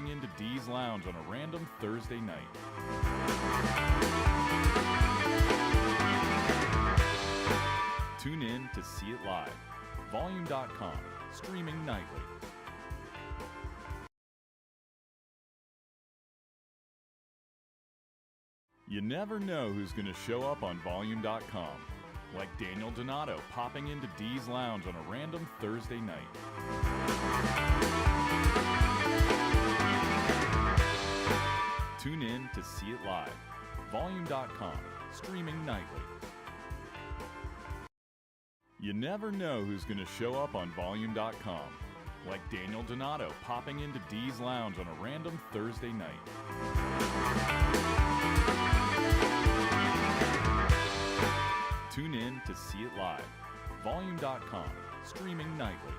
popping into Dee's Lounge on a random Thursday night. Tune in to see it live. Volume.com, streaming nightly. You never know who's going to show up on Volume.com, like Daniel Donato popping into Dee's Lounge on a random Thursday night. Tune in to see it live. Volume.com, streaming nightly. You never know who's going to show up on Volume.com, like Daniel Donato popping into Dee's Lounge on a random Thursday night. Tune in to see it live. Volume.com, streaming nightly.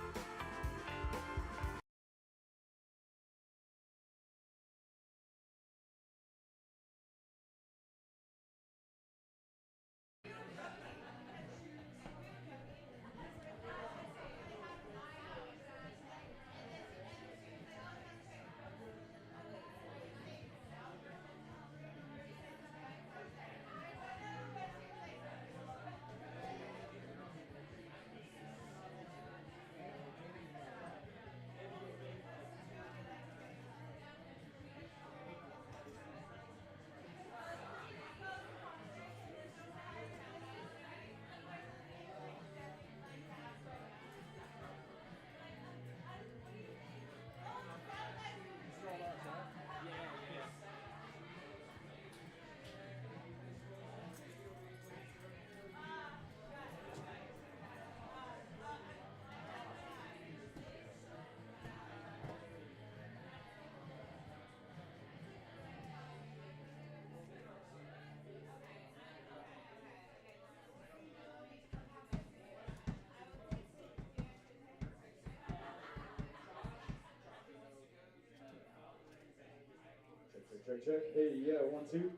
Check. Hey, yeah, 1, 2.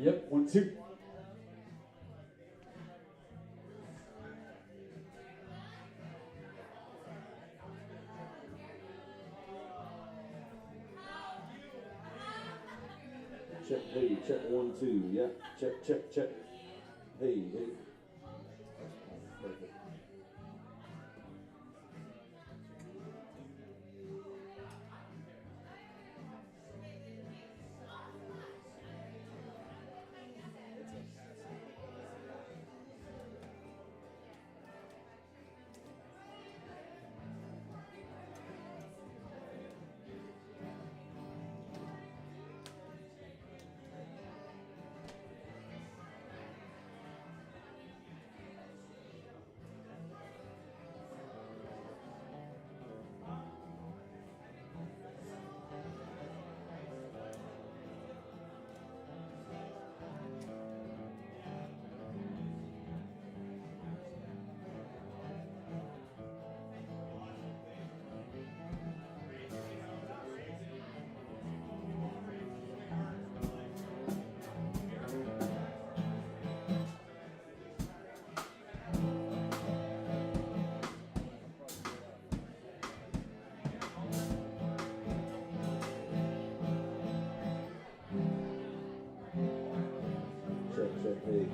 Yep, 1, 2. Check, hey, check 1, 2. Yeah, check. Hey. Perfect. Check, hey.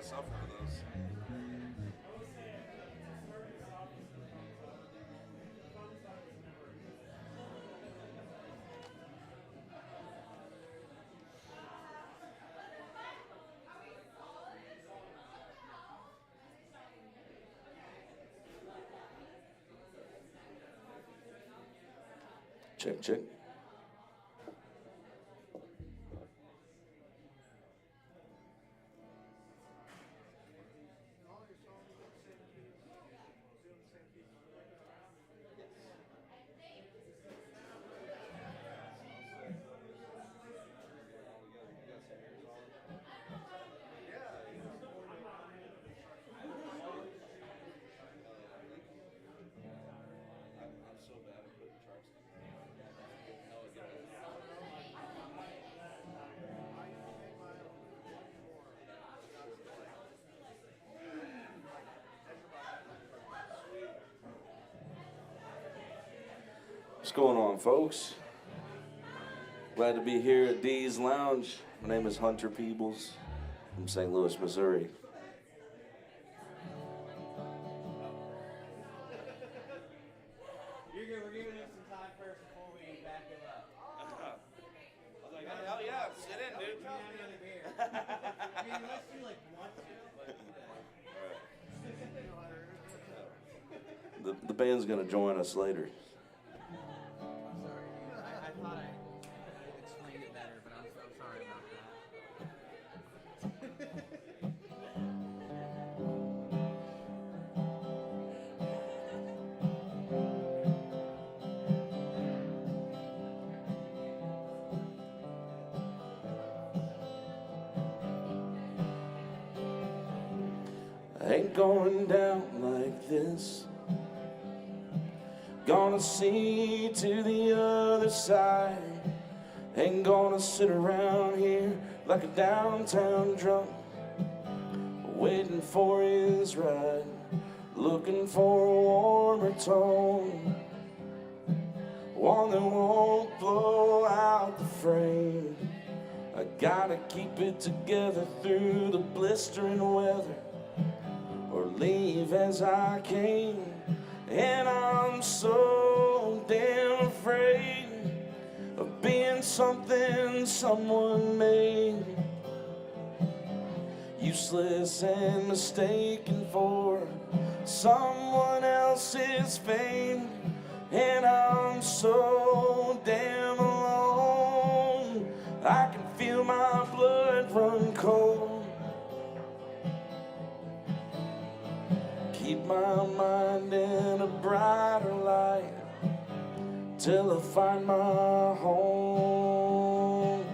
suffer with those. Check, check. I'm so bad at putting charts What's going on, folks? Glad to be here at Dee's Lounge. My name is Hunter Peebles from St. Louis, Missouri. We're giving him some time first before we back him up. I was like, hell yeah, sit in, dude. Have another beer. I mean, unless you like want to. The band's gonna join us later. I'm sorry. I thought I explained it better, but I'm so sorry about that. I ain't going down like this. Gonna see to the other side. Ain't gonna sit around here like a downtown drunk, waiting for his ride, looking for a warmer tone, one that won't blow out the frame. I gotta keep it together through the blistering weather, or leave as I came. And I'm so damn afraid of being something someone made, useless and mistaken for someone else's fame. And I'm so damn alone, I can feel my blood run cold. Keep my mind in a brighter light till I find my home.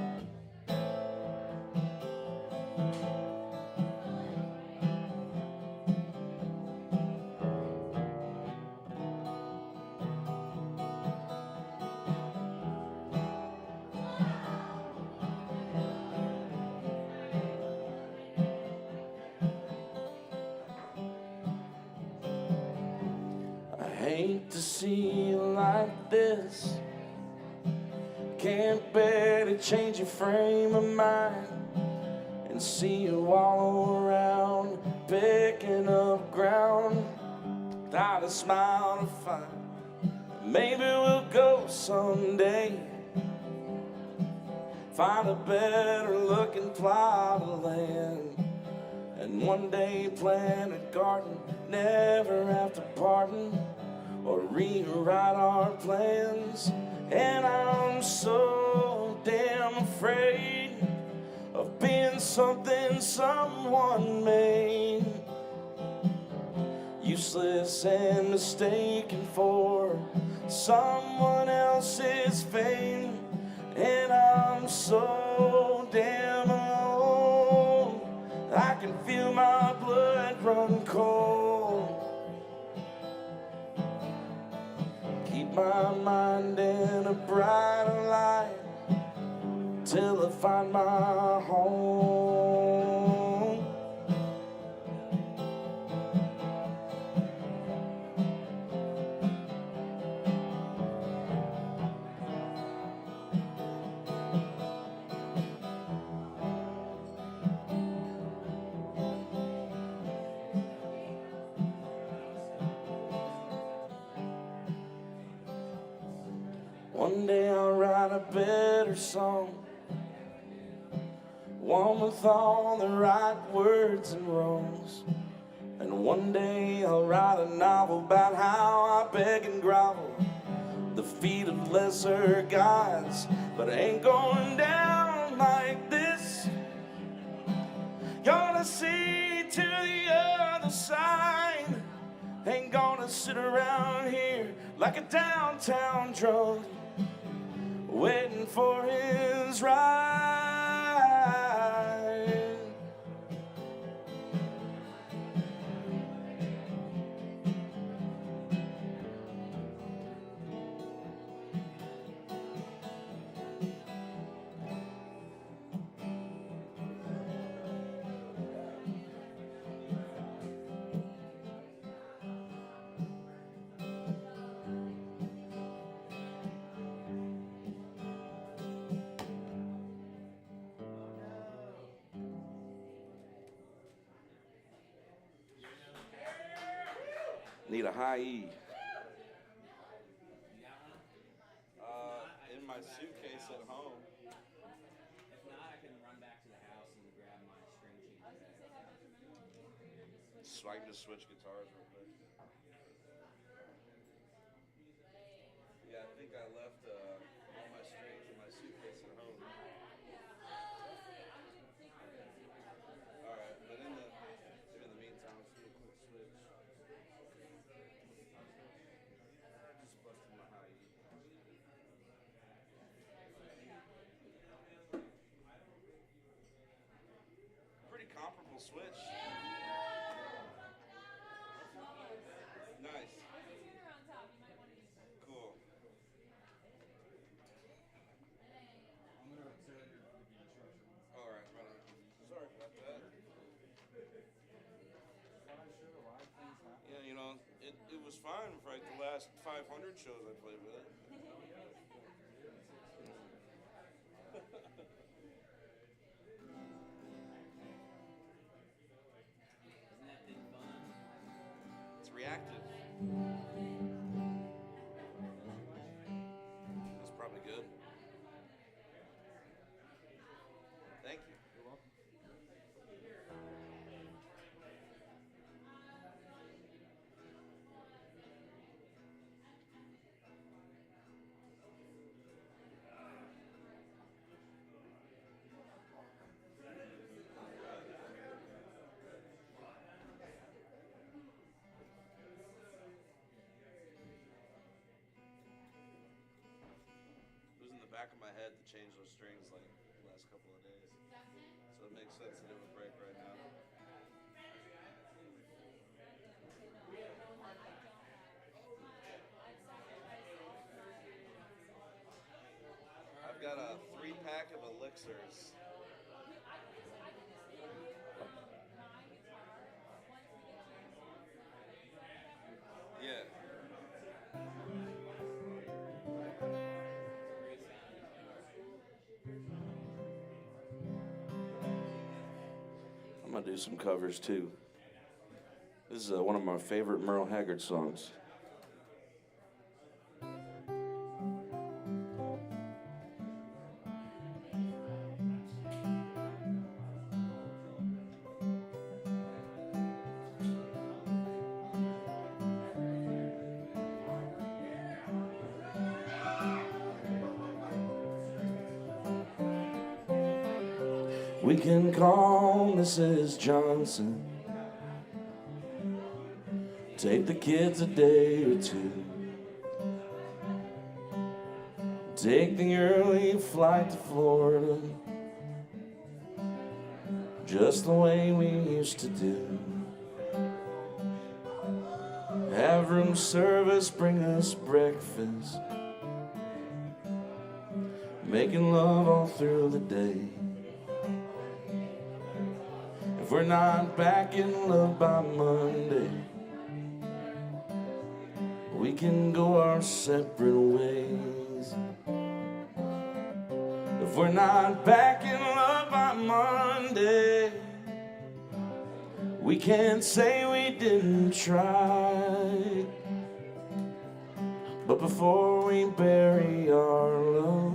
I hate to see you like this. Can't bear to change your frame of mind and see you wallow around, picking up ground without a smile to find. Maybe we'll go someday, find a better looking plot of land, and one day plant a garden, never have to pardon or rewrite our plans. And I'm so damn afraid of being something someone made, useless and mistaken for someone else's fame. And I'm so damn alone, I can feel my blood run cold. Keep my mind in a brighter light till I find my home. one day I'll write a better song, one with all the right words and wrongs. And one day I'll write a novel about how I beg and grovel the feet of lesser gods. But I ain't going down like this. Gonna see to the other side. Ain't gonna sit around here like a downtown drunk, waiting for his ride. Need a high E. In my suitcase at home. If not, I can run back to the house and grab my string cheese. So I can just switch guitars real quick. Yeah, I think I left all my strings in my suitcase at home. All right, but in the meantime, let's do a quick switch. Just busting my high E. Pretty comparable switch. Nice. Cool. I'm gonna observe the instructions. All right, right on. Sorry about that. Yeah, you know, it was fine for like the last 500 shows I played with it. Isn't that thing fun? It's reactive. That's probably good. Thank you. You're welcome. It was in the back of my head to change those strings like the last couple of days. So it makes sense to do a break right now. I've got a 3-pack of elixirs. Yeah. I'm gonna do some covers too. This is one of my favorite Merle Haggard songs. We can call Mrs. Johnson. Take the kids a day or two. Take the early flight to Florida, just the way we used to do. Have room service bring us breakfast, making love all through the day. If we're not back in love by Monday, we can go our separate ways. If we're not back in love by Monday, we can't say we didn't try. But before we bury our love,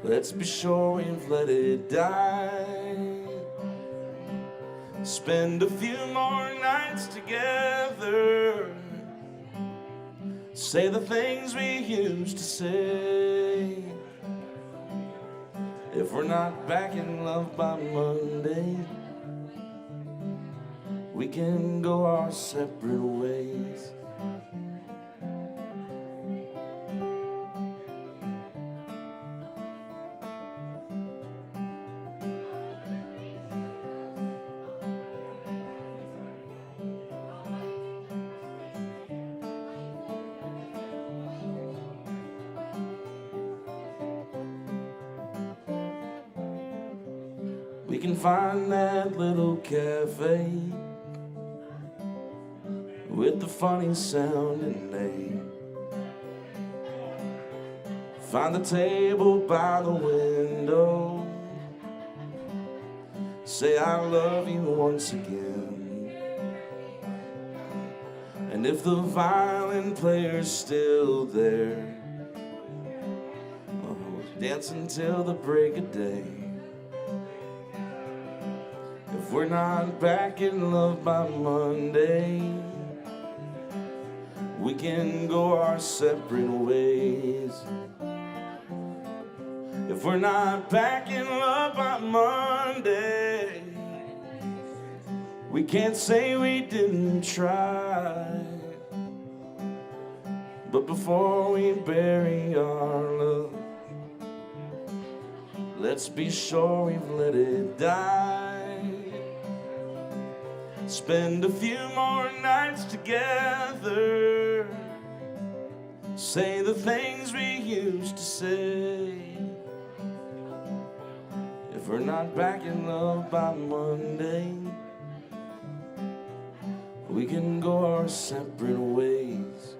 let's be sure we've let it die. Spend a few more nights together. Say the things we used to say. If we're not back in love by Monday, we can go our separate ways. We can find that little cafe with the funny sounding name. Find the table by the window. Say I love you once again. And if the violin player's still there, dance until the break of day. If we're not back in love by Monday, we can go our separate ways. If we're not back in love by Monday, we can't say we didn't try. But before we bury our love, let's be sure we've let it die. Spend a few more nights together. Say the things we used to say. If we're not back in love by Monday, we can go our separate ways.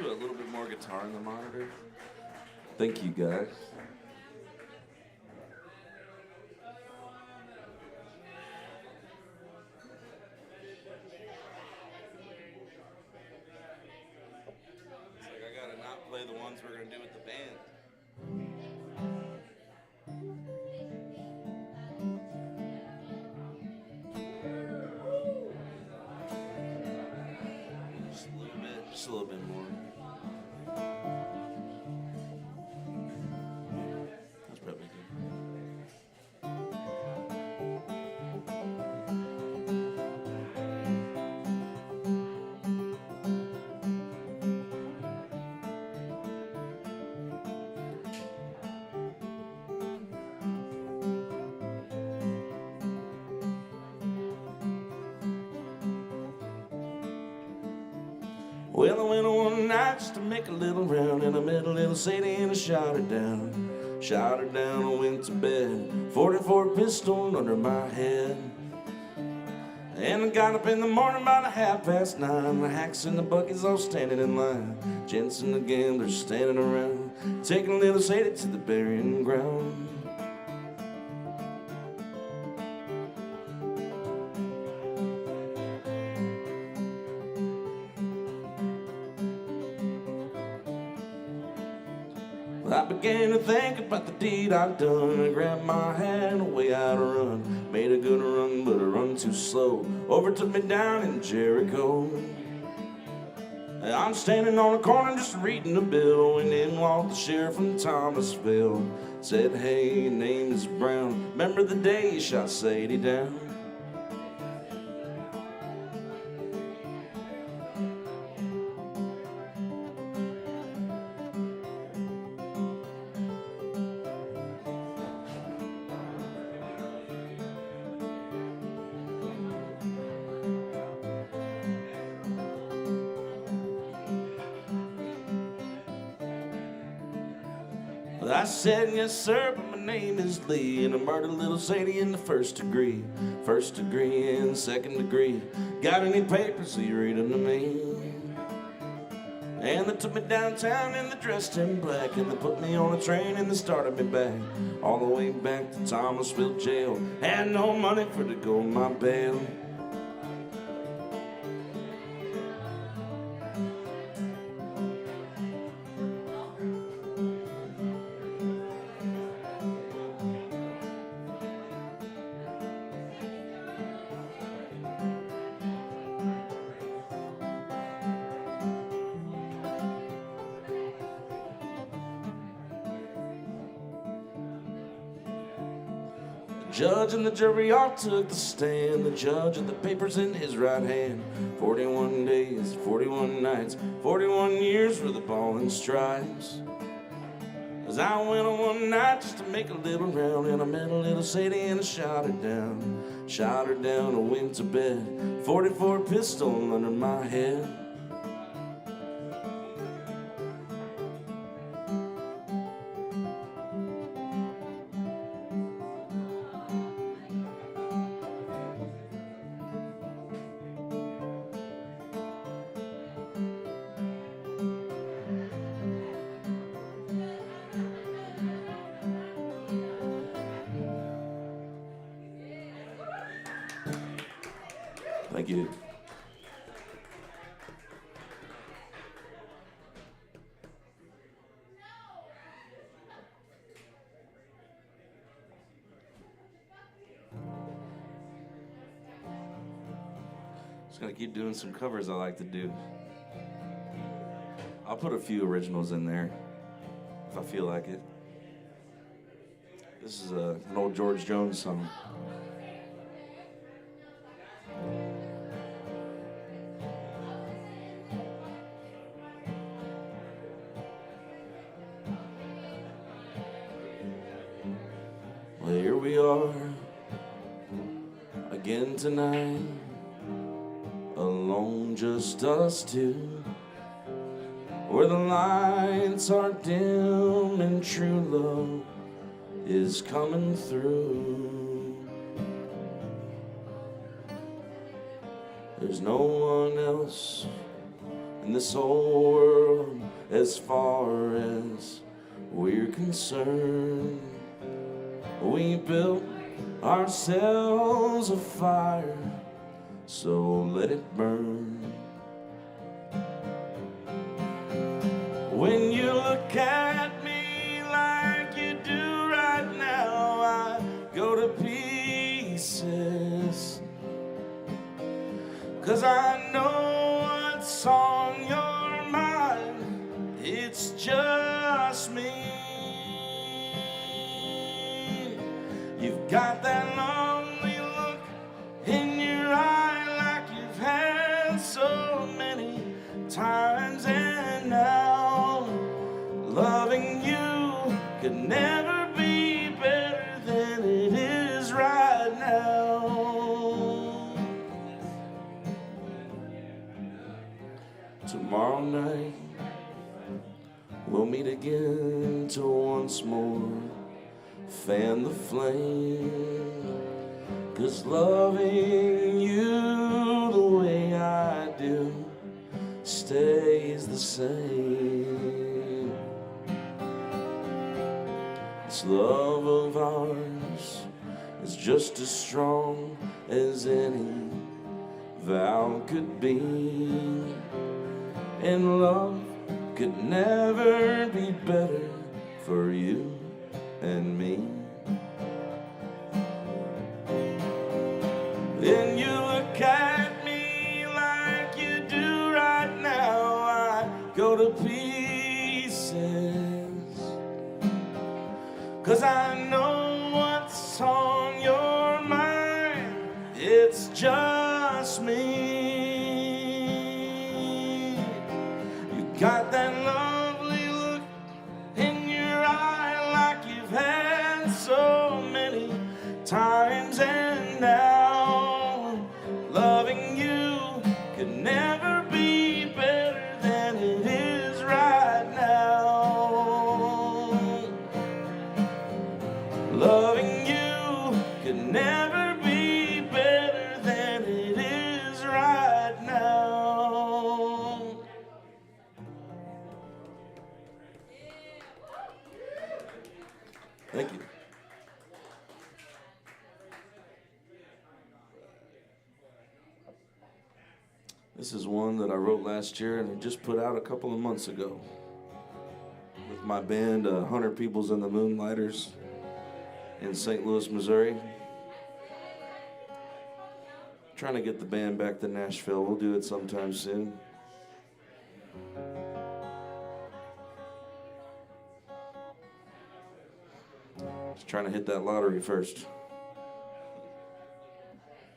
Do a little bit more guitar in the monitor. Thank you, guys. It's like I gotta not play the ones we're gonna do with the band. Just a little bit more. That's probably good. Well, I went on one night just to make a little round, and I met a little Sadie and I shot her down. Shot her down and went to bed, 44 pistol under my head. And I got up in the morning about 9:30. The hacks and the buckets all standing in line. Gents and the gamblers standing around, taking a little Sadie to the burying ground. I began to think about the deed I'd done. I grabbed my hand, away I'd run. Made a good run, but I run too slow. Overtook me down in Jericho. I'm standing on a corner just reading a bill, and in walked the sheriff from Thomasville. Said, hey, your name is Brown. Remember the day you shot Sadie down? I said, yes, sir, but my name is Lee, and I murdered little Sadie in the first degree and second degree. Got any papers, so you read them to me. And they took me downtown and they dressed in black, and they put me on a train and they started me back, all the way back to Thomasville jail. Had no money for to go my bail. The judge and the jury all took the stand. The judge had the papers in his right hand. 41 days, 41 nights, 41 years for the ball and stripes. As I went on one night just to make a little round, and I met a little Sadie and I shot her down. Shot her down and went to bed. 44 pistol under my head. Thank you. Just gonna keep doing some covers I like to do. I'll put a few originals in there if I feel like it. This is an old George Jones song. Well, here we are again tonight, alone, just us two, where the lights are dim and true love is coming through. There's no one else in this whole world as far as we're concerned. We built ourselves a fire, so let it burn. When you look at me like you do right now, I go to pieces, 'cause I know what's on your mind. It's just me. You've got that lonely look in your eye like you've had so many times, and now loving you could never be better than it is right now. Tomorrow night we'll meet again to once more fan the flame, 'cause loving you the way I do stays the same. This love of ours is just as strong as any vow could be, and love could never be better for you and me. Then you look at me like you do right now, I go to pieces, 'cause I know what's on your mind. It's just me. You got that lovely look in your eye like you've had so many times, and now loving you could never be better than it is right now. Thank you. This is one that I wrote last year and I just put out a couple of months ago with my band, 100 Peoples and the Moonlighters in St. Louis, Missouri. Trying to get the band back to Nashville. We'll do it sometime soon. Just trying to hit that lottery first.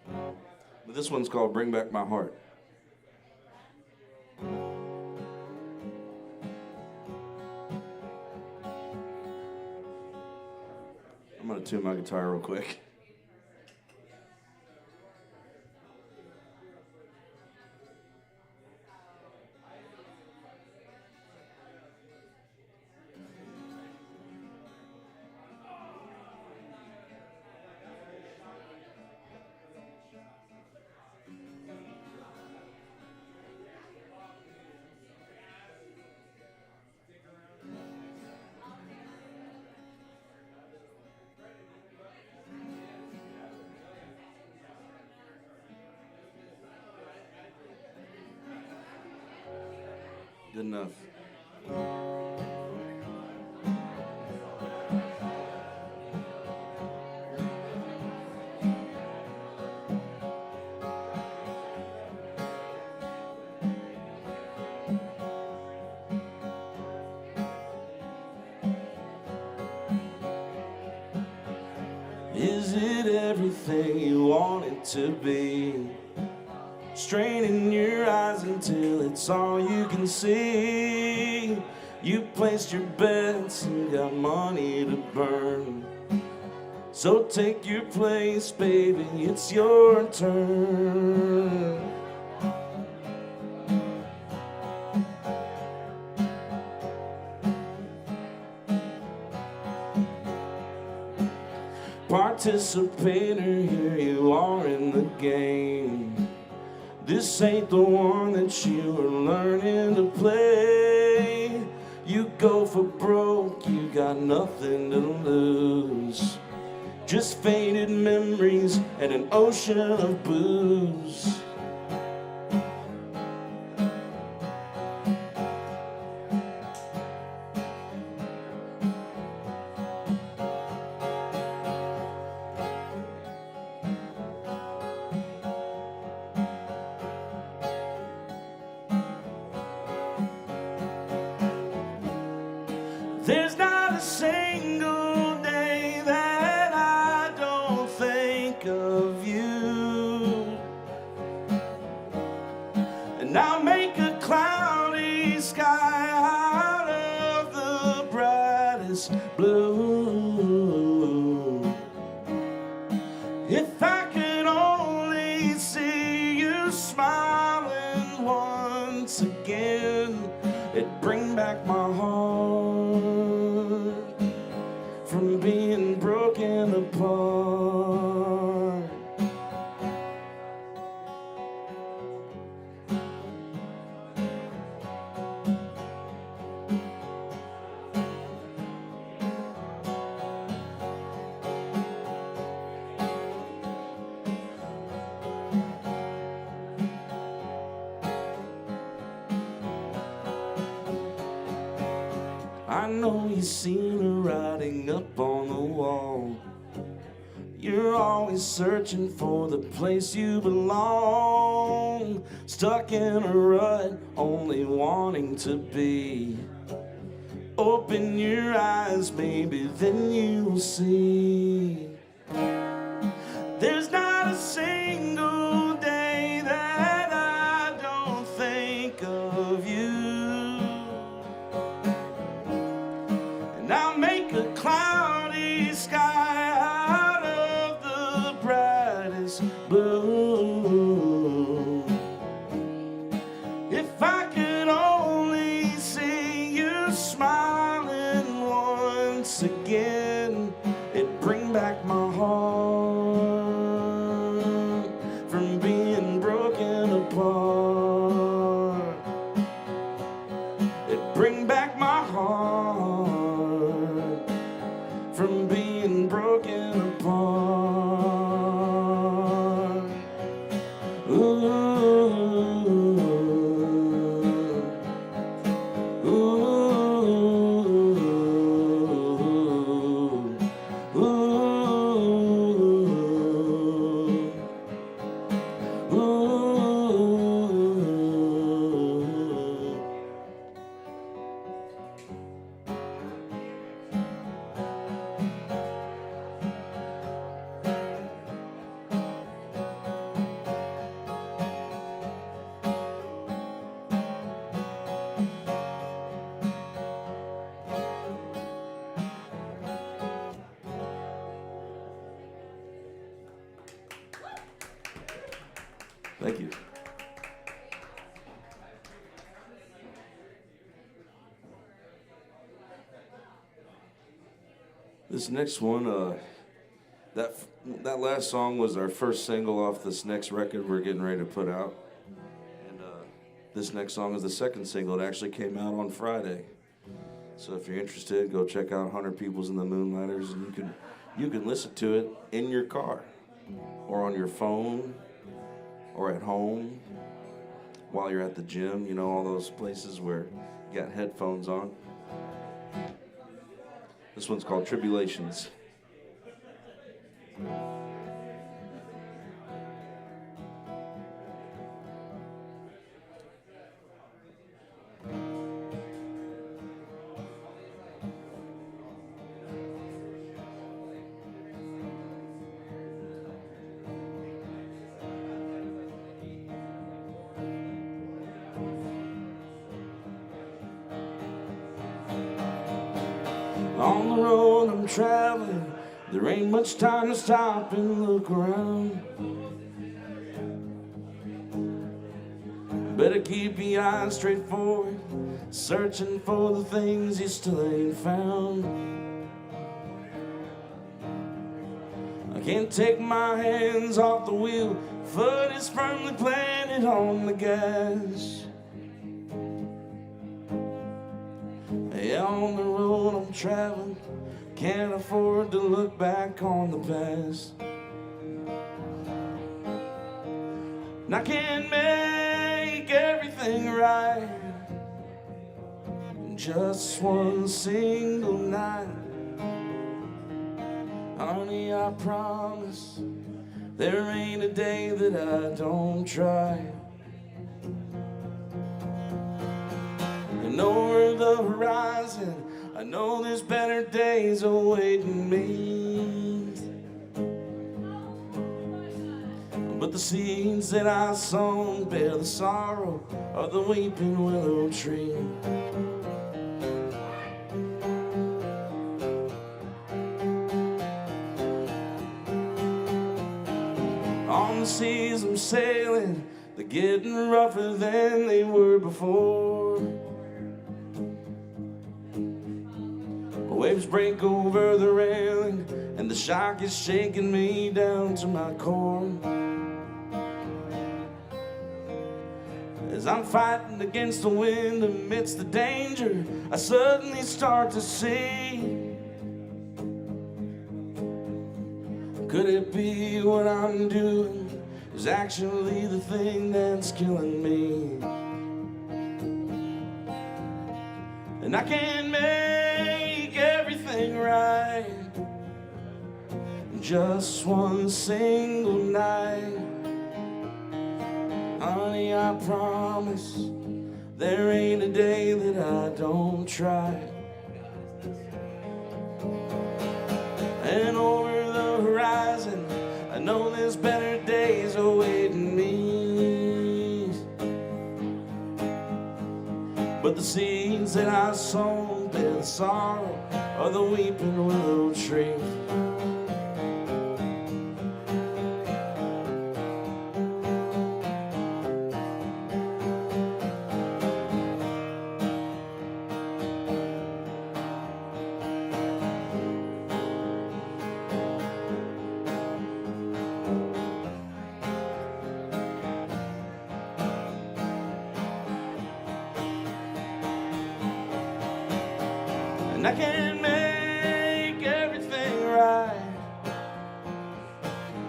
But this one's called Bring Back My Heart. I'm going to tune my guitar real quick. Good enough. Is it everything you want it to be? Straining your eyes until it's all you can see. You placed your bets and got money to burn. So take your place, baby, it's your turn. Participator, here you are in the game. This ain't the one that you were learning to play. You go for broke, you got nothing to lose. Just faded memories and an ocean of booze. There's not a single day that I don't think of you. And I'll make a cloudy sky out of the brightest blue. If I could only see you smiling once again, it'd bring back my heart from being broken apart. I know you've seen her writing up on the wall. You're always searching for the place you belong. Stuck in a rut, only wanting to be. Open your eyes, baby, then you'll see. There's not a single day that I don't think of you. And I'll make a cloudy sky out of the brightest blue. If I could only see you smiling once again, it'd bring back my heart from being broken apart. It'd bring back my heart from being Thank you. This next one, that last song was our first single off this next record we're getting ready to put out. And this next song is the second single. It actually came out on Friday. So if you're interested, go check out 100 Peoples and the Moonlighters, and you can listen to it in your car or on your phone or at home while you're at the gym, you know, all those places where you got headphones on. This one's called Tribulations. On the road I'm traveling, there ain't much time to stop and look around. Better keep your eyes straight forward, searching for the things you still ain't found. I can't take my hands off the wheel, foot is firmly planted on the gas. Yeah, on the road I'm traveling, can't afford to look back on the past. And I can't make everything right in just one single night. Honey, I promise there ain't a day that I don't try. And over the horizon, I know there's better days awaiting me. But the seeds that I sown bear the sorrow of the weeping willow tree. On the seas I'm sailing, they're getting rougher than they were before. Waves break over the railing, and the shock is shaking me down to my core. As I'm fighting against the wind amidst the danger, I suddenly start to see. Could it be what I'm doing is actually the thing that's killing me? And I can't make everything right in just one single night. Honey, I promise there ain't a day that I don't try. And over the horizon, I know there's better days awaiting me. But the seeds that I sown bear the sorrow of the weeping willow tree. And I can't make everything right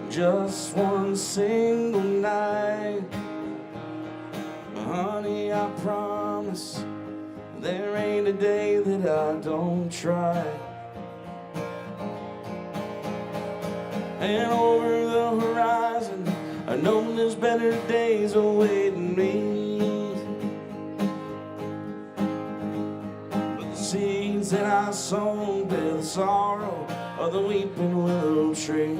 just one single night. Honey, I promise there ain't a day that I don't try. And over the horizon, I know there's better days awaiting me. Seeds that I sown bear the sorrow of the weeping willow tree.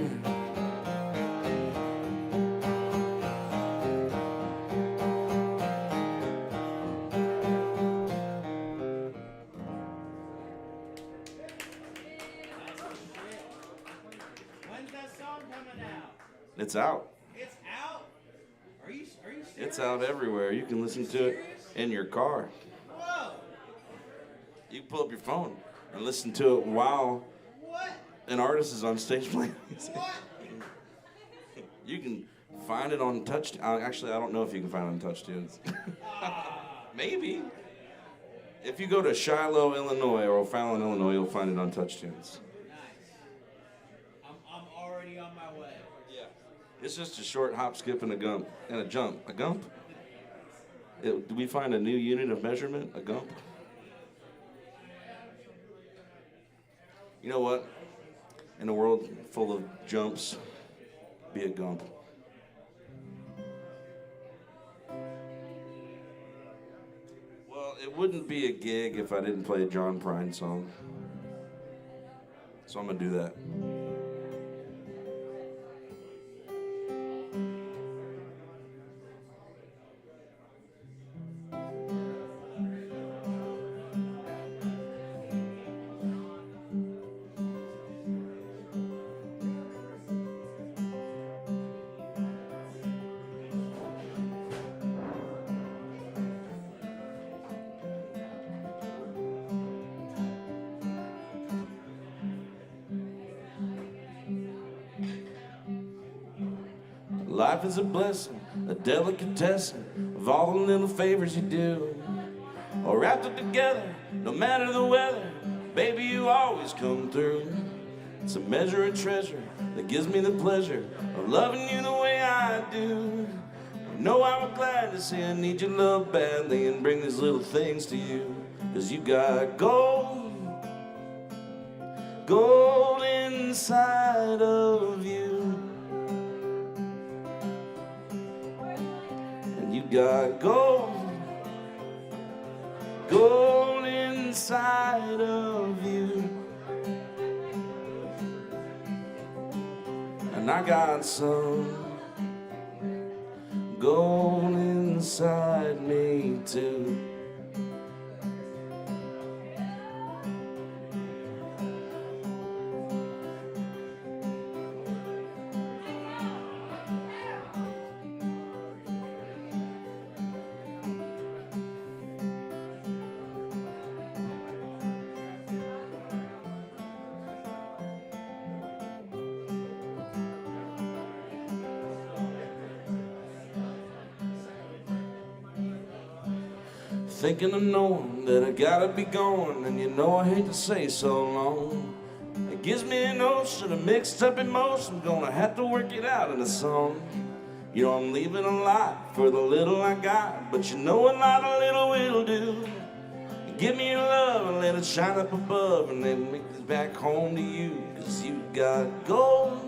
When's that song coming out? It's out. It's out? Are serious? It's out everywhere. You can listen to it in your car. Whoa! You can pull up your phone and listen to it while What? an artist is on stage playing music. What? You can find it on Touch. Actually, I don't know if you can find it on TouchTunes. Maybe. If you go to Shiloh, Illinois, or Fowler, Illinois, you'll find it on TouchTunes. Nice. I'm already on my way. Yeah. It's just a short hop, skip, and a jump. A gump? Do we find a new unit of measurement? A gump? You know what? In a world full of jumps, be a gump. Well, it wouldn't be a gig if I didn't play a John Prine song. So I'm gonna do that. Life is a blessing, a delicatessen of all the little favors you do. All wrapped up together, no matter the weather, baby, you always come through. It's a measure of treasure that gives me the pleasure of loving you the way I do. You know I'm glad to say I need your love badly and bring these little things to you. 'Cause you got gold, gold inside of you. You got gold, gold inside of you. And I got some gold inside me too. Thinking of knowing that I gotta be going, and you know I hate to say so long. It gives me an ocean of mixed up emotion, gonna have to work it out in a song. You know I'm leaving a lot for the little I got, but you know a lot of little will do. Give me your love and let it shine up above, and then make this back home to you. 'Cause you got gold,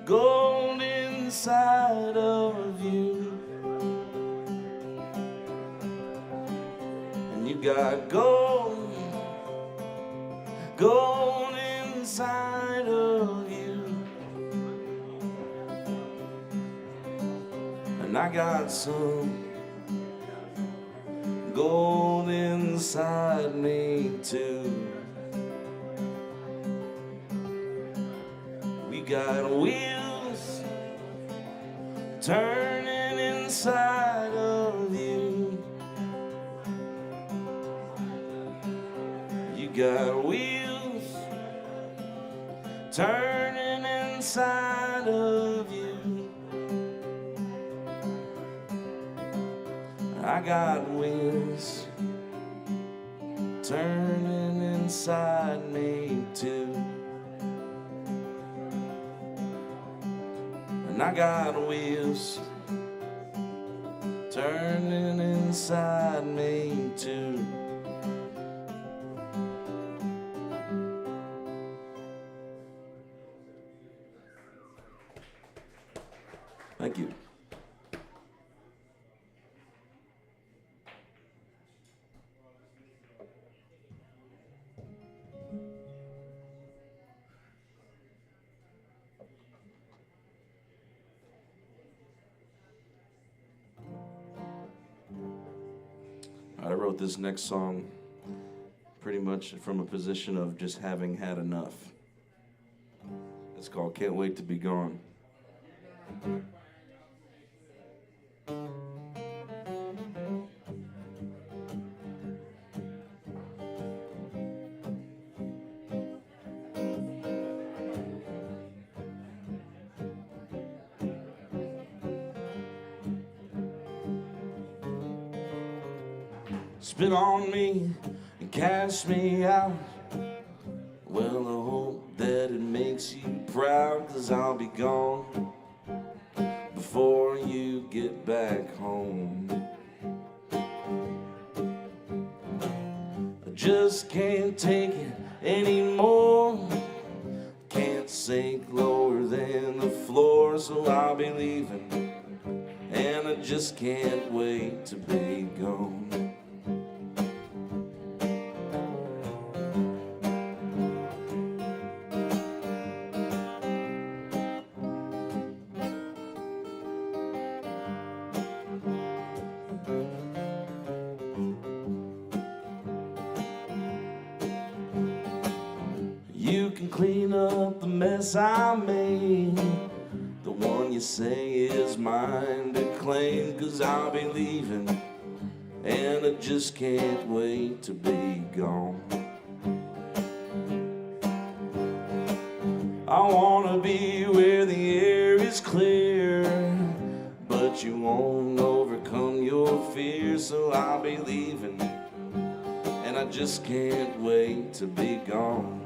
gold inside of you. You got gold, gold inside of you. And I got some gold inside me too. We got wheels turning inside of you. Got wheels turning inside of you. I got wheels turning inside me too. And I got wheels turning inside me too. Thank you. I wrote this next song pretty much from a position of just having had enough. It's called Can't Wait to Be Gone. spit on me and cast me out. Well, I hope that it makes you proud, 'cause I'll be gone before you get back home. I just can't take it anymore. Can't sink lower than the floor, so I'll be leaving, and I just can't wait to be gone. You can clean up the mess I made, the one you say is mine to claim, 'cause I'll be leaving, and I just can't wait to be gone. I wanna be where the air is clear, but you won't overcome your fear, so I'll be leaving, and I just can't wait to be gone.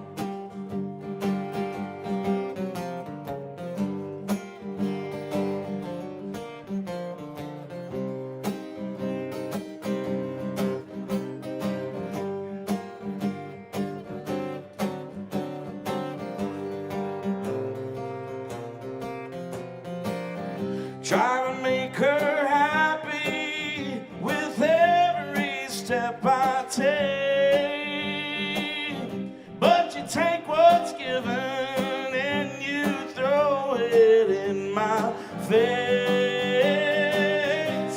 Try to make her happy with every step I take, but you take what's given and you throw it in my face.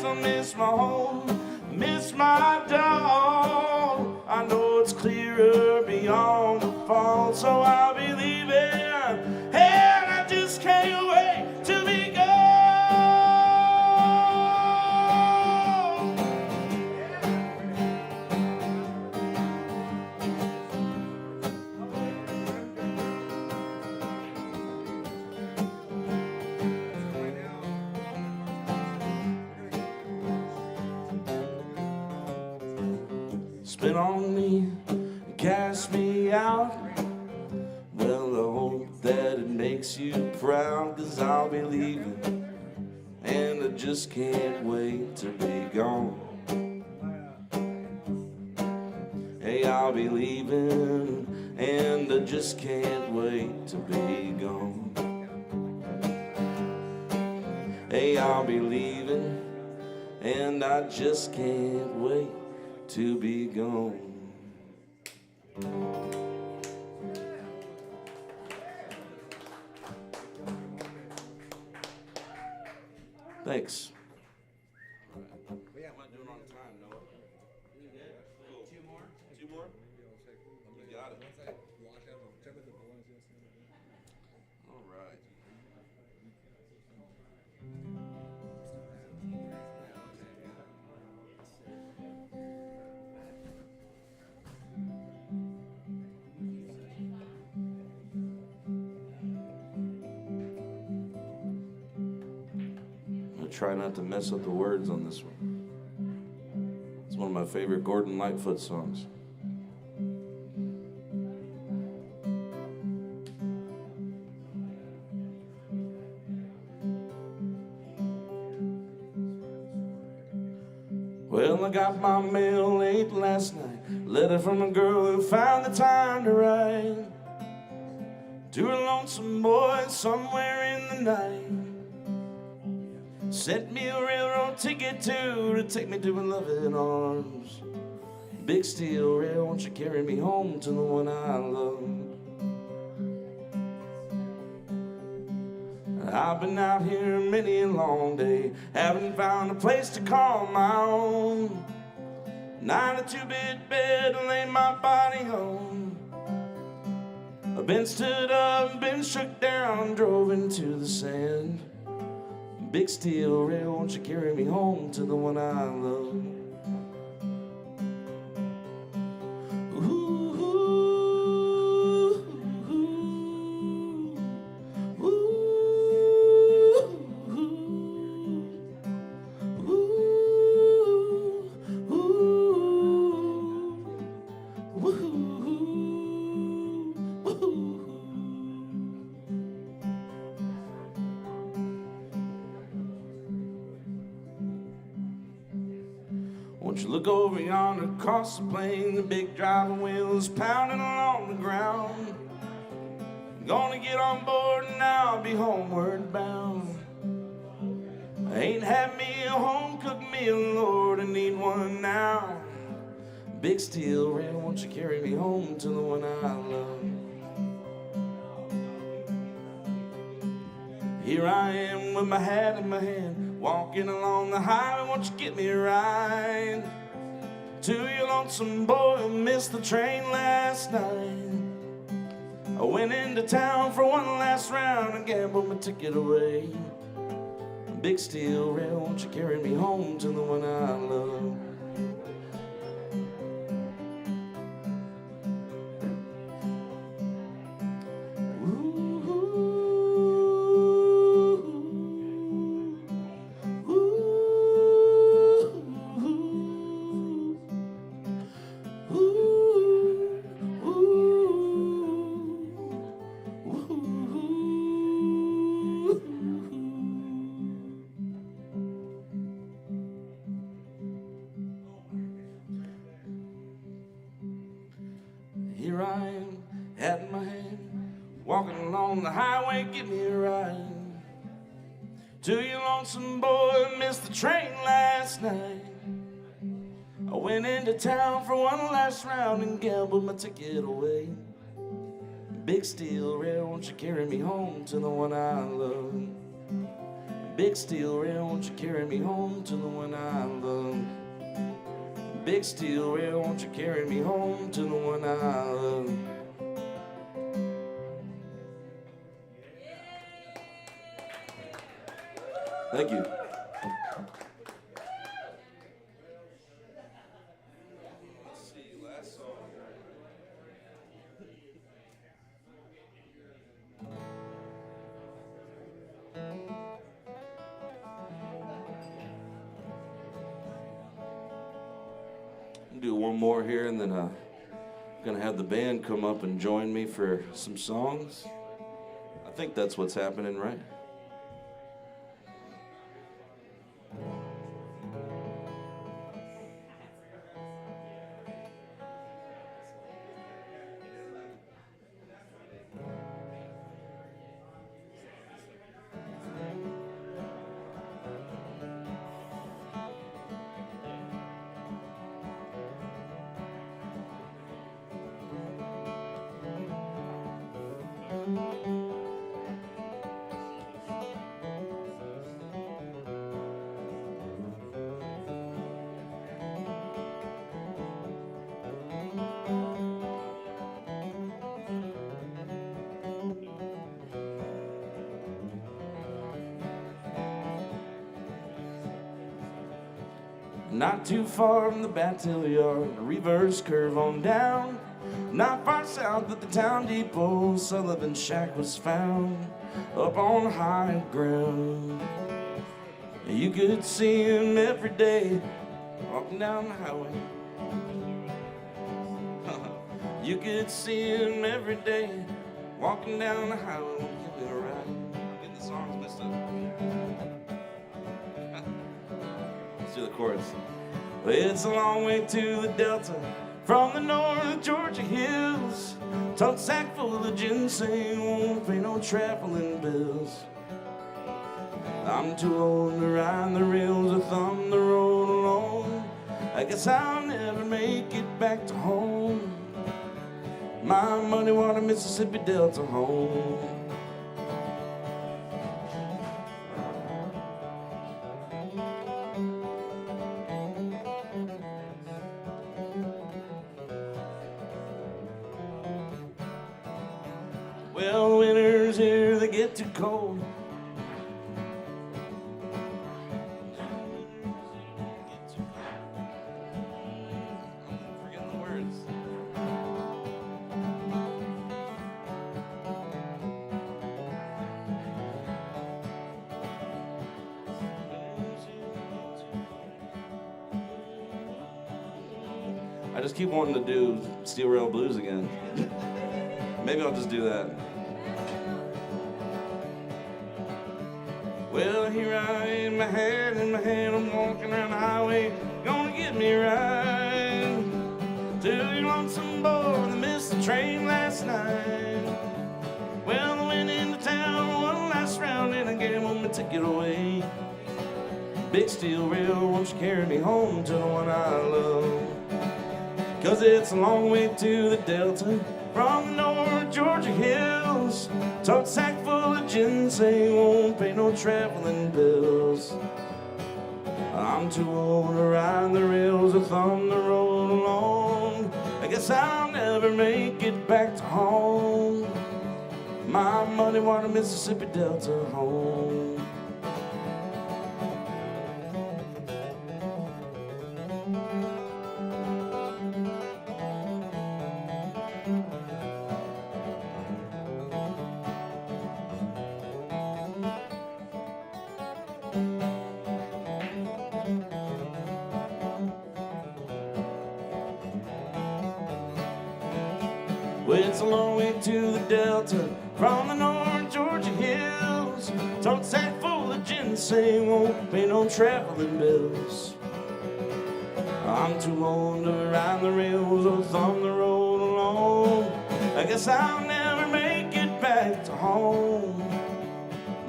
I miss my home, miss my dog. I know it's clearer beyond the fall, so I'll be leaving, and I just can't wait to be gone. Spit on me, cast me out. Well, I hope that it makes you proud, 'cause I'll be leaving, and I just can't wait to be gone. Hey, I'll be leaving, and I just can't wait to be gone. Hey, I'll be leaving, and I just can't wait to be gone. Thanks. Yeah, am I doing on time, Noah? You good? Cool. Two more? Two more? You got it. All right. Try not to mess up the words on this one. It's one of my favorite Gordon Lightfoot songs. Well, I got my mail late last night, letter from a girl who found the time to write to a lonesome boy somewhere in the night. Sent me a railroad ticket to take me to her loving arms. Big steel rail, won't you carry me home to the one I love? I've been out here many a long day, haven't found a place to call my own. Not a two-bit bed to lay my body on. I've been stood up, been shook down, drove into the sand. Big steel rail, won't you carry me home to the one I love? Ooh, ooh, ooh, ooh, ooh, ooh. Look over yonder across the plain, the big driving wheels pounding along the ground. Gonna get on board and I'll be homeward bound. I ain't had me a home-cooked meal, Lord, I need one now. Big steel rail, won't you carry me home to the one I love? Here I am with my hat in my hand, walking along the highway, won't you get me a ride? To your lonesome boy who missed the train last night. I went into town for one last round and gambled my ticket away. Big steel rail, won't you carry me home to the one I love? Here I am, hat in my hand, walking along the highway, give me a ride. To your lonesome boy who missed the train last night. I went into town for one last round and gambled my ticket away. Big steel rail, won't you carry me home to the one I love? Big steel rail, won't you carry me home to the one I love? Big steel rail, won't you carry me home to the one I love? Thank you. Let's see, last song. I'll do one more here, and then I'm gonna have the band come up and join me for some songs. I think that's what's happening, right? Not too far from the Battelle Yard, a reverse curve on down. Not far south at the town depot, Sullivan's shack was found. Up on high ground, you could see him every day, walking down the highway. You could see him every day, walking down the highway. Won't you get a ride? I'm getting the songs messed up. Let's do the chorus. Well, it's a long way to the Delta from the north Georgia hills. Tote sack full of ginseng, won't pay no traveling bills. I'm too old to ride the rails or thumb the road alone. I guess I'll never make it back to home. My muddy water Mississippi Delta home. Well, winter's here, they get too cold. I'm forgetting the words. I just keep wanting to do Steel Rail Blues again. Maybe I'll just do that. Well, here I am, my head in my hand, I'm walking around the highway, gonna get let me ride to your lonesome boy that missed the train last night. Well, I went into town one last round and I gave him my ticket away. Big steel rail, won't you carry me home to the one I love? 'Cause it's a long way to the Delta from the North Georgia hills. Tote sack full of ginseng, won't pay no traveling bills. I'm too old to ride the rails or thumb the road along. I guess I'll never make it back to home. My muddy water Mississippi Delta home. Well, it's a long way to the Delta from the North Georgia hills. Tote sack full of ginseng, won't pay no traveling bills. I'm too old to ride the rails or thumb the road alone. I guess I'll never make it back to home.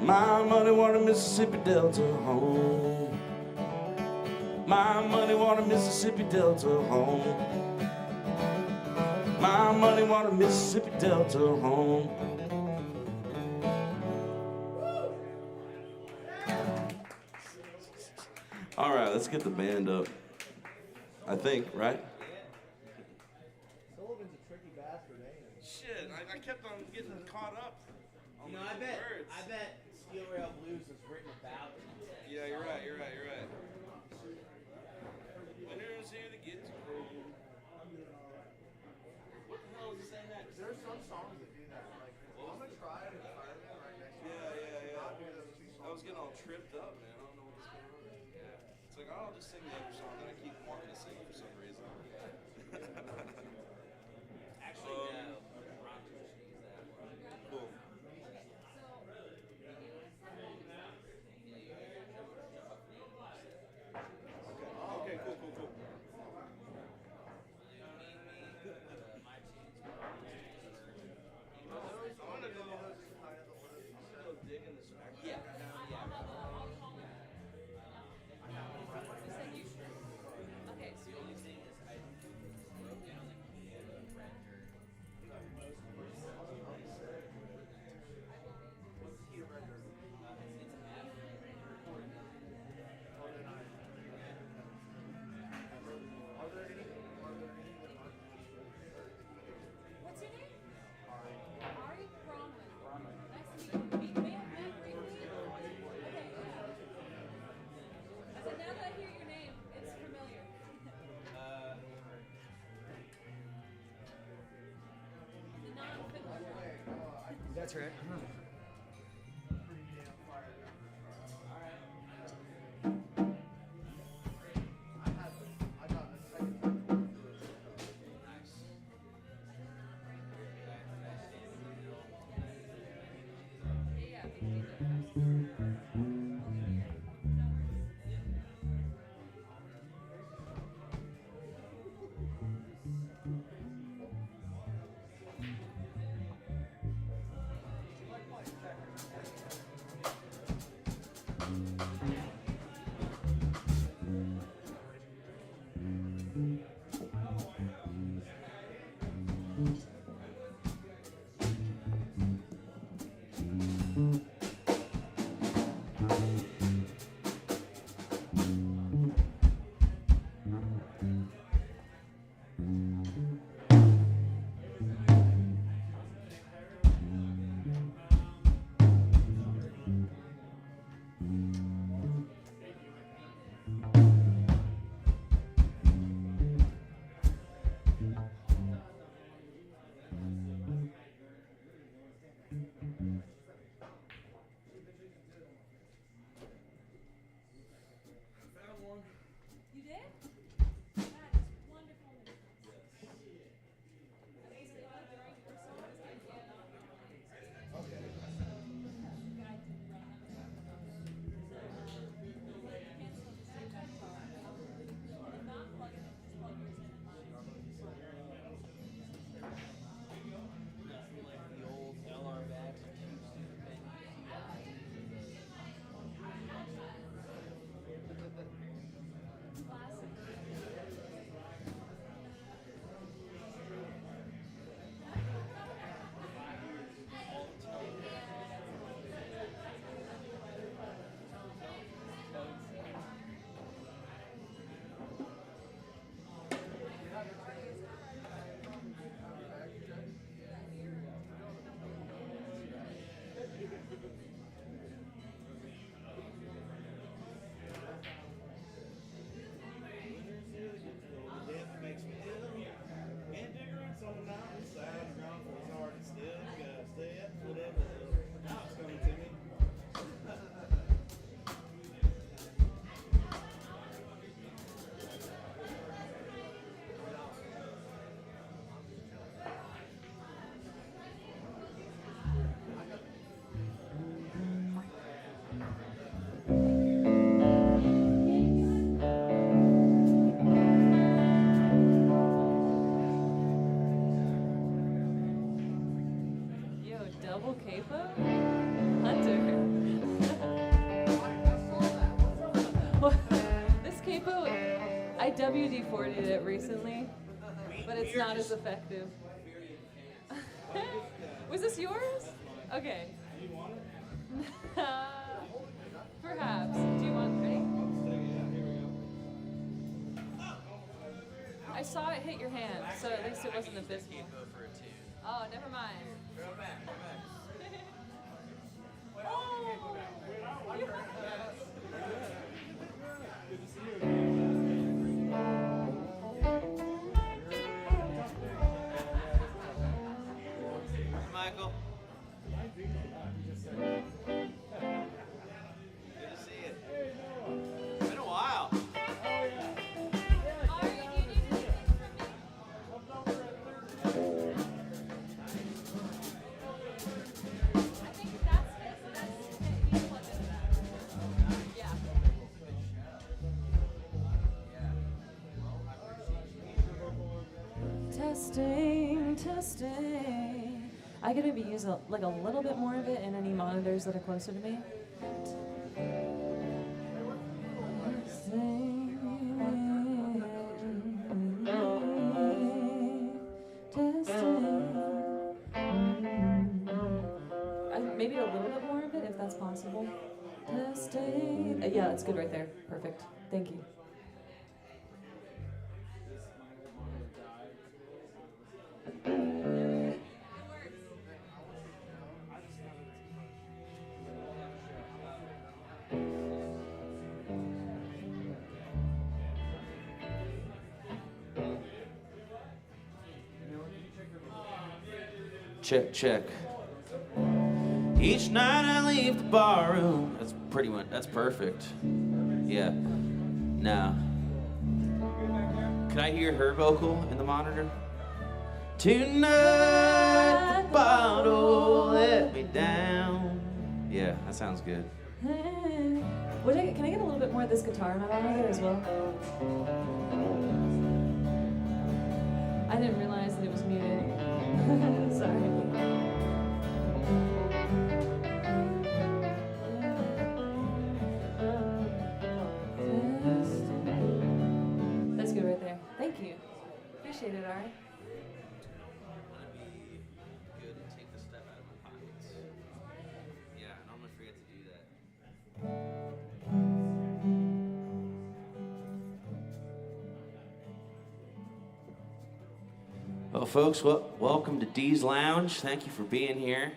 My muddy water Mississippi Delta home. My muddy water Mississippi Delta home. My muddy water Mississippi Delta home. All right, let's get the band up. I think, right? Sullivan's a tricky bastard, ain't he? Shit, I kept on getting caught up on You know, the words. I bet Steel Rail Blues was written about him. Yeah, you're right. Winter's here to get to cold. What the hell is he saying next? There's some songs that do that. Like, I'm gonna try it with Fireman right next to Yeah. Not do those two songs. I was getting all tripped up, man. I don't know what's going on. Yeah. It's like, I'll just sing the other song that I keep wanting to sing for some reason. Actually, no. Ron Tucci is that one. Cool. Okay, cool. I want to go dig in this back. Yeah. Okay, so The only thing is I wrote down that he had a render. What's the key to render? It's a map. Are there any that aren't? what's your name? Ari Bronwyn. Nice to meet you. We may have met briefly. Okay, yeah. I said, now that I hear your name, it's familiar. The non-fiddler. That's right. I got a second time going through it. Yeah, yeah. double capo? Hunter. This capo, I WD-40'd it recently, but it's not as effective. Was this yours? Okay. Perhaps. Do you want ready? I saw it hit your hand, so at least it wasn't a biscuit. Oh, never mind. Oh! Michael. Good to see you. Been a while. Ari, do you need anything from me? I think that's he's plugged into that. Yeah. Testing, testing. I could maybe use a little bit more of it in any monitors that are closer to me. Maybe a little bit more of it, if that's possible. Testing. Yeah, that's good right there. Perfect. Thank you. Check, check. Each night I leave the bar room. That's pretty much, that's perfect. Yeah. Now, can I hear her vocal in the monitor? Tonight the bottle let me down. Yeah, that sounds good. Can I get a little bit more of this guitar in my monitor as well? I didn't realize that it was muted. Sorry. That's good right there. Thank you. Appreciate it, Ari. Good and take the stuff out of my pockets. Yeah, I normally forget to do that. Well, folks, welcome to Dee's Lounge. Thank you for being here.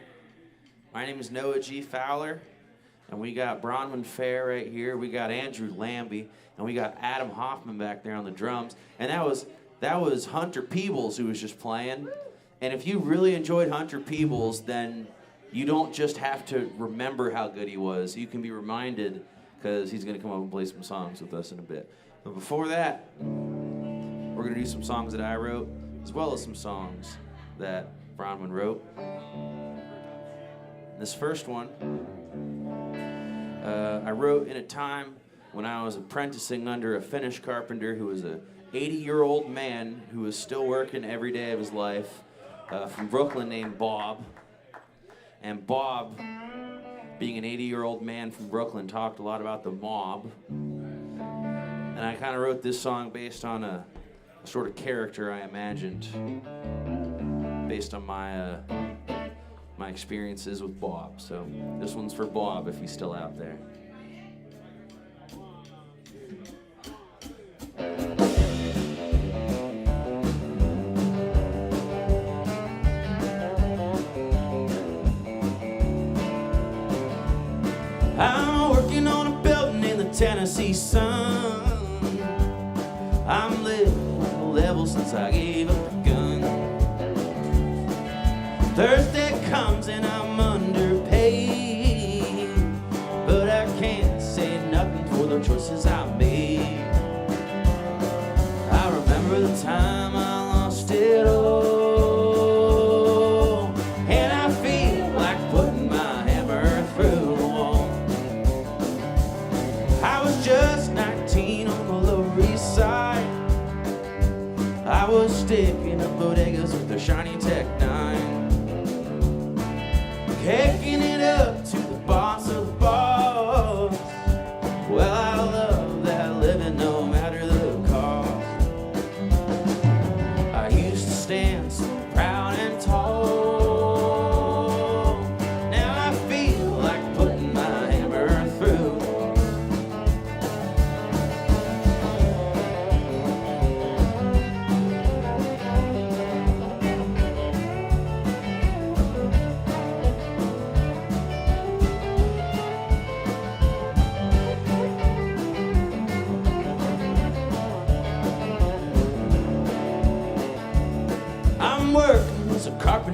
My name is Noah G. Fowler, and we got Bronwyn Fair right here. We got Andrew Lambie, and we got Adam Hoffman back there on the drums. And that was Hunter Peebles who was just playing. And if you really enjoyed Hunter Peebles, then you don't just have to remember how good he was. You can be reminded, because he's going to come up and play some songs with us in a bit. But before that, we're going to do some songs that I wrote, as well as some songs that Bronwyn wrote. This first one, I wrote in a time when I was apprenticing under a Finnish carpenter who was a 80-year-old man who was still working every day of his life, from Brooklyn, named Bob. And Bob, being an 80-year-old man from Brooklyn, talked a lot about the mob. And I kind of wrote this song based on a sort of character I imagined, based on my experiences with Bob. So this one's for Bob if he's still out there. I'm working on a building in the Tennessee sun. I'm living on the level since I gave up the gun. Thursday comes and I'm underpaid, but I can't say nothing for the choices I made. I remember the time I lost it all, and I feel like putting my hammer through the wall. I was just 19 on the Lower East Side. I was sticking up bodegas with a shiny Tech 9.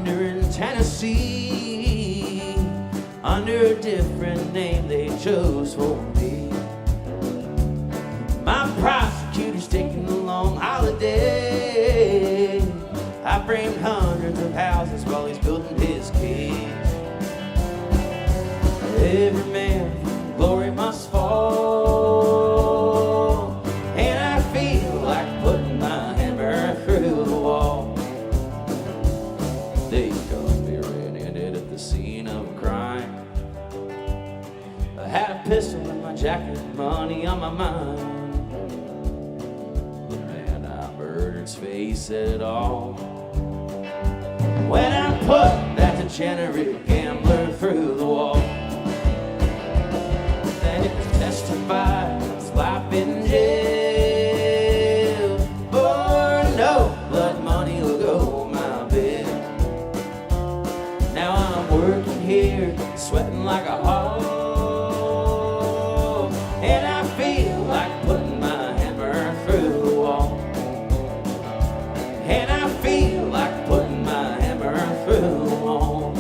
yonder in Tennessee, under a different name they chose for me. My prosecutor's taking a long holiday. I framed hundreds of houses while he's building his case. Every man from glory must fall, and I feel like putting my hammer through the wall. They caught me red-handed at the scene of a crime. I had a pistol in my jacket, money on my mind. The man I murdered's face said it all. When I put that degenerate gambler through the wall, then it testified his life in jail. For no blood money will go my bill. Now I'm working here, sweating like a hog, and I feel like putting my hammer through the wall. And I feel like putting my hammer through the wall.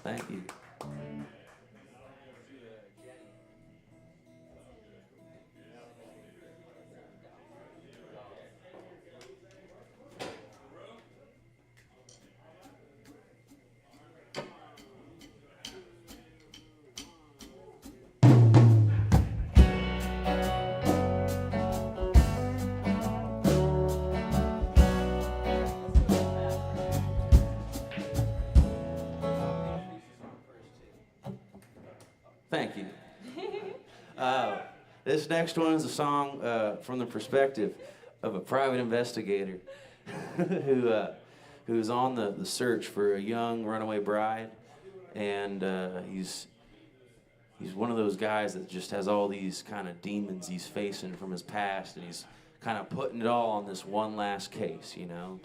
Thank you. Thank you. This next one is a song from the perspective of a private investigator who's on the search for a young runaway bride, and he's one of those guys that just has all these kind of demons he's facing from his past, and he's kind of putting it all on this one last case, you know.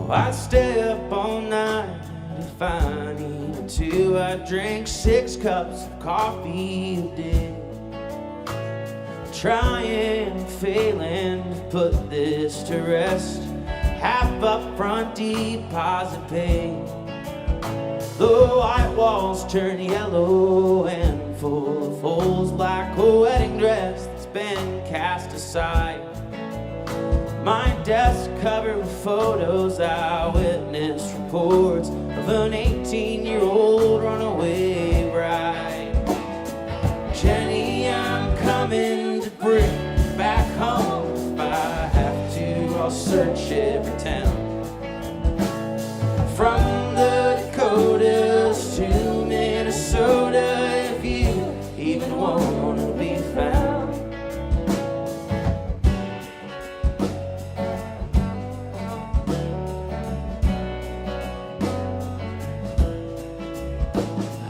I'd stay up all night if I needed to. I'd drink 6 cups of coffee a day, trying, failing to put this to rest. Half up front deposit pay. The white walls turn yellow and full of holes like a wedding dress that's been cast aside. My desk covered with photos, eyewitness reports of an 18-year-old runaway bride. Jenny, I'm coming to bring you back home. If I have to, I'll search every town. From the Dakotas to Minnesota, if you even want to be found.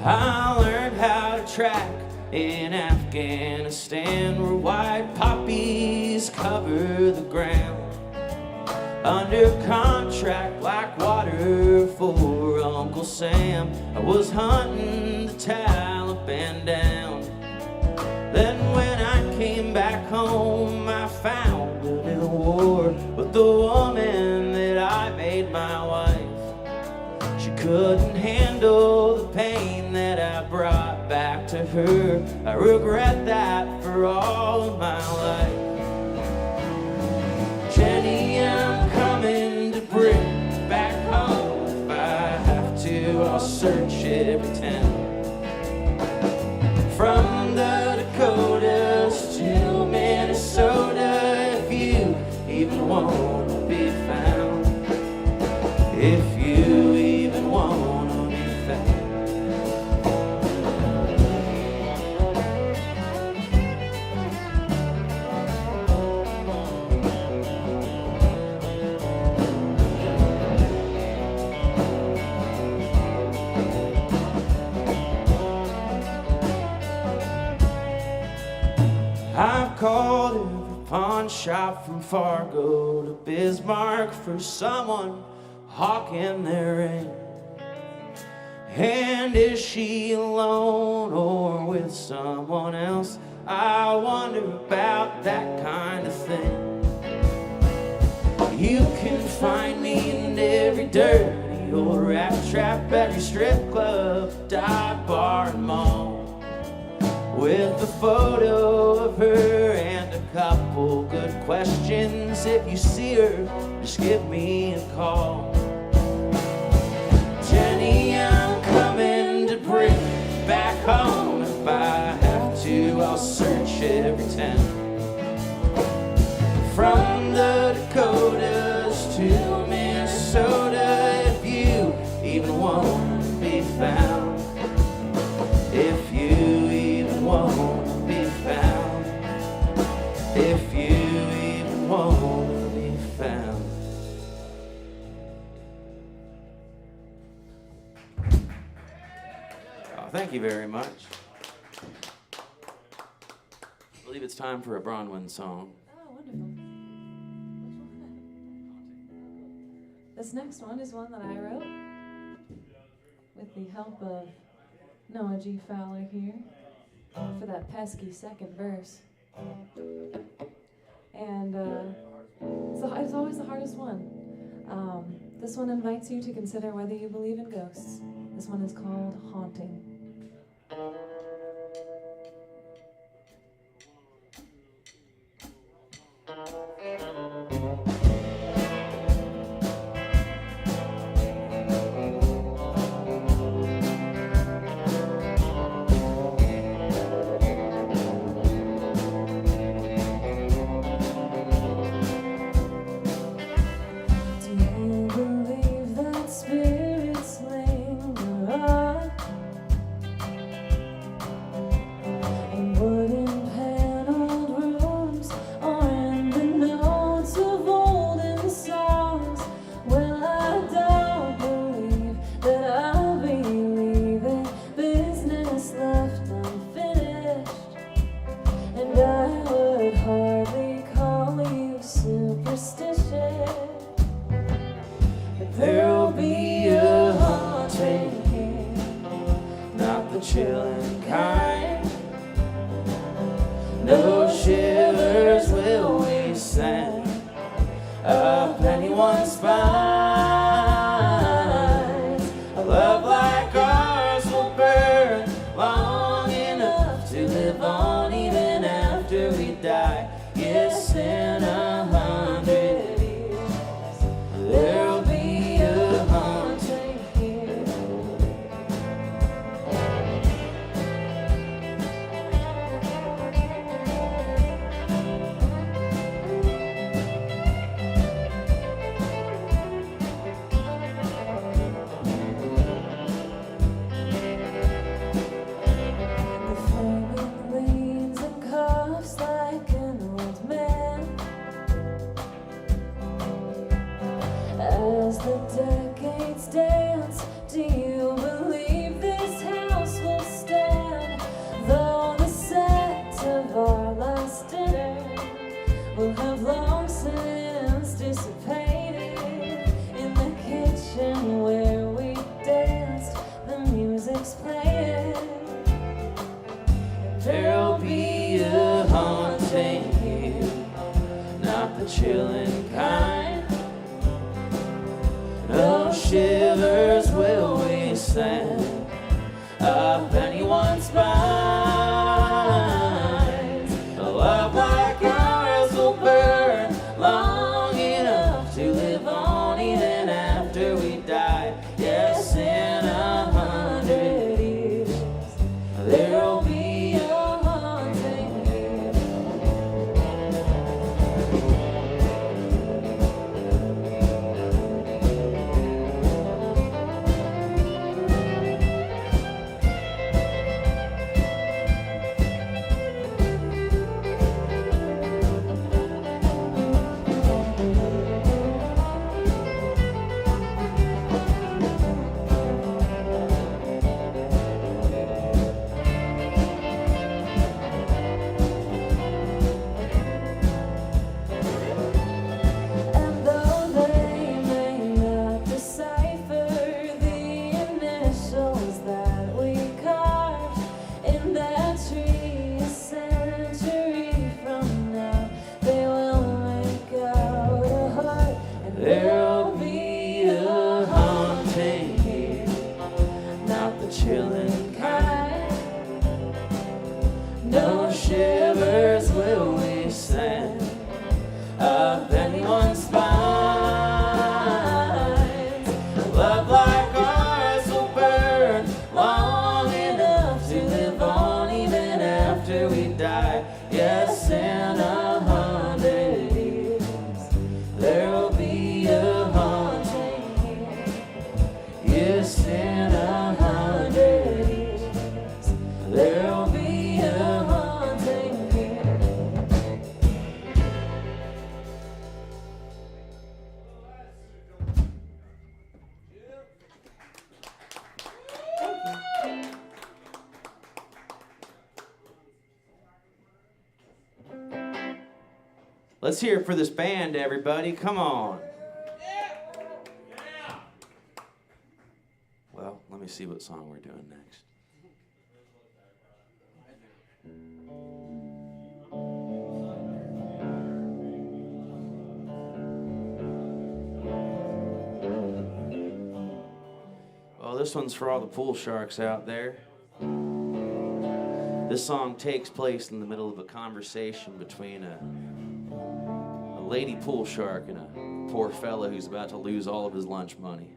I learned how to track in Afghanistan, where white poppies cover the ground. Under contract like water for Uncle Sam, I was hunting the Taliban down. Then when I came back home, I found a little war with the woman that I made my wife. She couldn't handle the pain that I brought back to her. I regret that for all of my life. Jenny, I'm coming to bring you back home. If I have to, I'll search every town. From the Dakotas to Minnesota, if you even want to be found. If you even want to be found. pawn shop from Fargo to Bismarck for someone hawking their ring. And is she alone or with someone else? I wonder about that kind of thing. You can find me in every dirty old rap trap, every strip club, dive bar and mall, with a photo of her and a couple good questions. If you see her, just give me a call. Jenny, I'm coming to bring you back home. If I have to, I'll search every town, from the Dakotas to Minnesota, if you even want to be found. If you even want to be found. If you even want to be found. Oh, thank you very much. I believe it's time for a Bronwyn song. Oh, wonderful. This next one is one that I wrote with the help of Noah G. Fowler here for that pesky second verse. And it's always the hardest one. This one invites you to consider whether you believe in ghosts. This one is called Haunting. There'll be a haunting here, not the chilling kind. No shivers will we send up anyone's spine. A love like ours will burn long enough to live on even after we die. Yes, in 100 years there'll be a haunting here. The flaming leans and coughs like an old man. As the decades dance, do you believe this house will stand? Though the set of our last dinner will have long since dissipated, in the kitchen where we danced, the music's playing. There'll be a haunting here, not the chilling kind. No shivers will we send up anyone's spine. A love like ours will burn long enough to live on even after we die. Yes, in 100 years there'll be a haunting here. Let's hear it for this band, everybody. Come on. Well, let me see what song we're doing next. Well, this one's for all the pool sharks out there. This song takes place in the middle of a conversation between a lady pool shark and a poor fella who's about to lose all of his lunch money.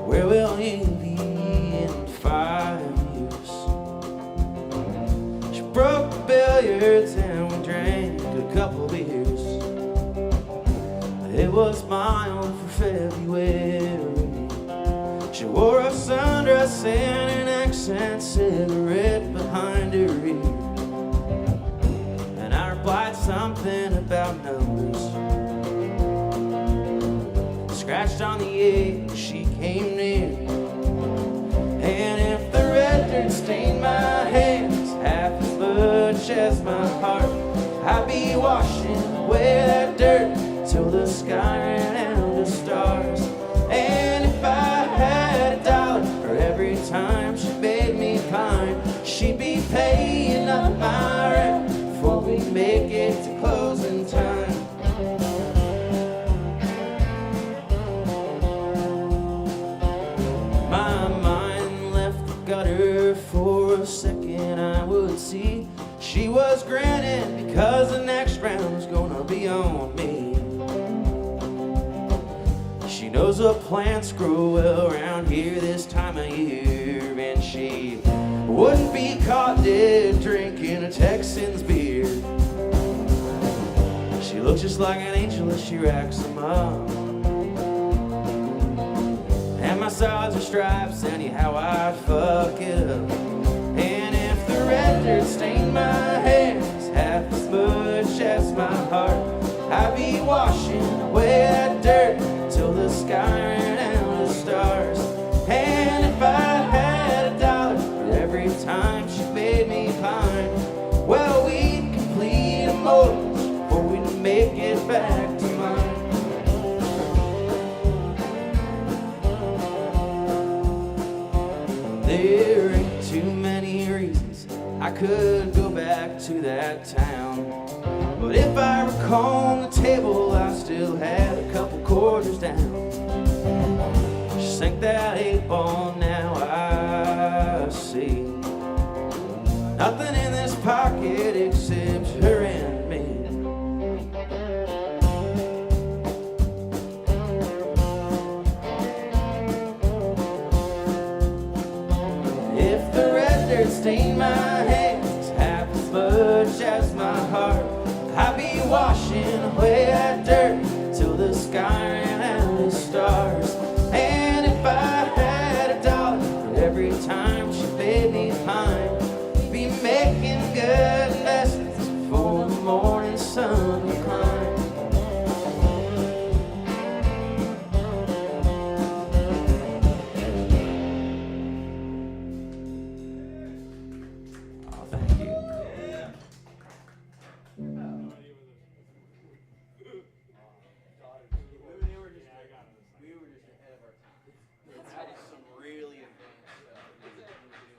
Where will you be in 5 years? She broke the billiards and we drank a couple beers. It was mild for February. She wore a sundress and an accent cigarette behind her ear. And I replied something about numbers. Scratched on the edge, she came near. And if the red dirt stained my hands half as much as my heart, I'd be washing away that dirt till the sky ran out of stars. And if I had $1 for every time she made me climb, she'd be paying up my rent before we make it to closing time. My mind left the gutter for a second. I would see she was grinning because the next round's gonna be on me. She knows the plants grow well around here this time of year, and she wouldn't be caught dead drinking a Texan's beer. She looks just like an angel as she racks them up. And my sides are stripes, anyhow I'd fuck it up. And if the red dirt stained my hands half as much as my heart, I'd be washing away that dirt till the sky ran out of stars. And if I had $1 for every time she made me climb, well, we'd complete a mortgage before we'd make it back to mine. There ain't too many reasons I could go back to that town, but if I recall on the table, I still had a couple quarters down. She sank that 8-ball, now I see nothing in this pocket except her and me. If the red dirt stained my hands half as much as my heart, I'd be washing away that dirt till the sky ran out of stars. And if I had $1 for every time she made me climb, be making good lessons before the morning sun would climb. Oh, thank you. We were just ahead of our time. That is some really advanced stuff that we're doing there.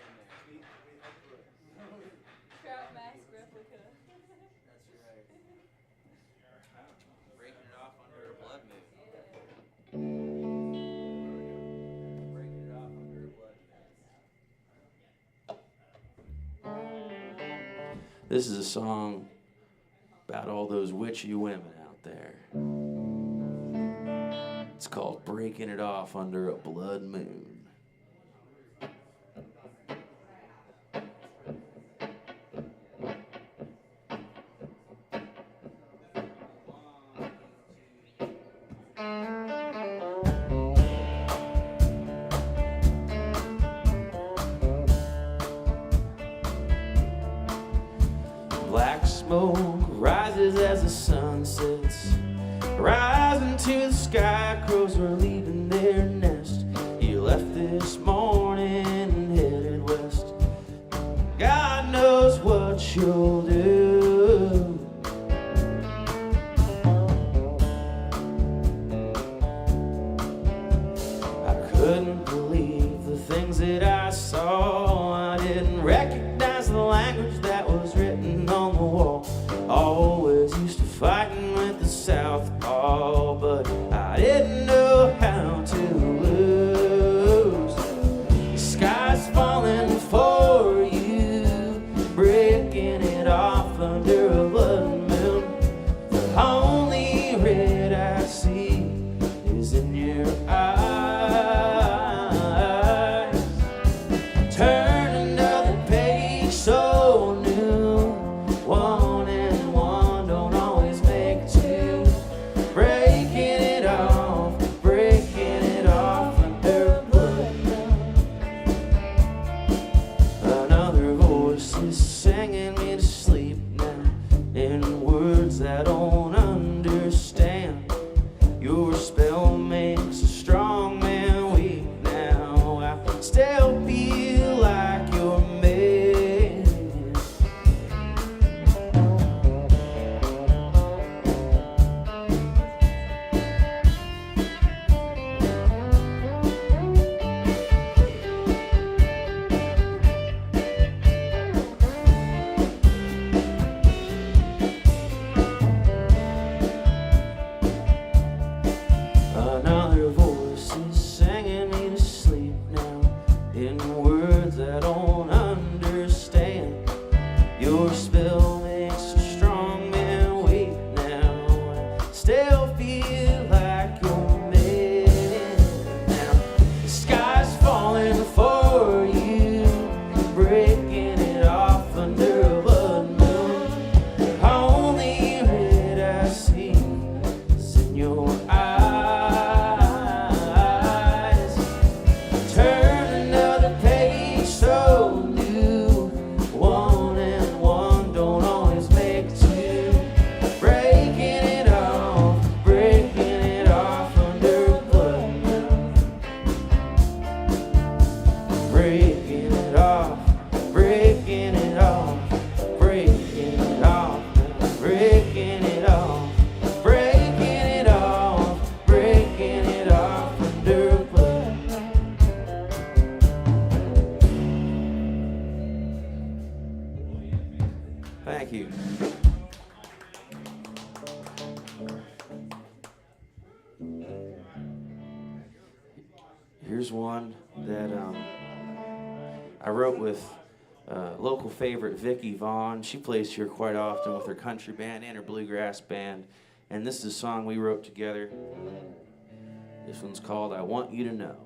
Trout mask replica. That's right. Breaking it off under a blood moon. Breaking it off under a blood moon. This is a song about all those witchy women out there. It's called Breaking It Off Under a Blood Moon. black smoke rises as the sun sets. Rising to the sky, crows were leaving their nest. You left this morning and headed west. God knows what you'll do. I couldn't believe the things that I saw. I didn't recognize the language that was written on the wall. Always used to fighting with the southpaw, but I didn't know how to lose. The sky's falling for you, breaking it off under a blood moon. The only red I see is in your eyes. Turn another page so new. One and one don't always make two. Breaking it off under blood moon. Another voice is singing me to sleep now in words I don't understand. Your spell makes a strong man weak now. I still feel like you're made. Another voice is singing me to sleep now in words I don't understand. Your spell makes a strong man weak now. I still feel like you're made. Now the sky's falling for you, breaking it off under a blood moon. The only red I see is in your eyes. Turn another page so new. One and one don't always make two. Breaking it off under blood moon. Breaking it off, breaking it off, breaking it off, breaking it off, breaking it off, breaking it off under blood. Thank you. Here's one that I wrote with local favorite Vicki Vaughn. She plays here quite often with her country band and her bluegrass band. And this is a song we wrote together. This one's called I Want You to Know.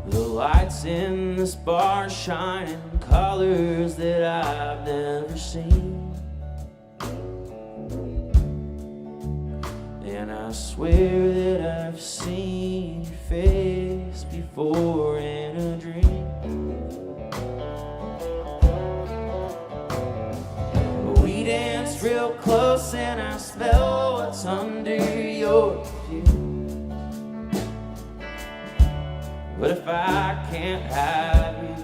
The lights in this bar shine in colors that I've never seen. And I swear that I've seen your face before in a dream. We danced real close and I smell what's under your perfume. But if I can't have you,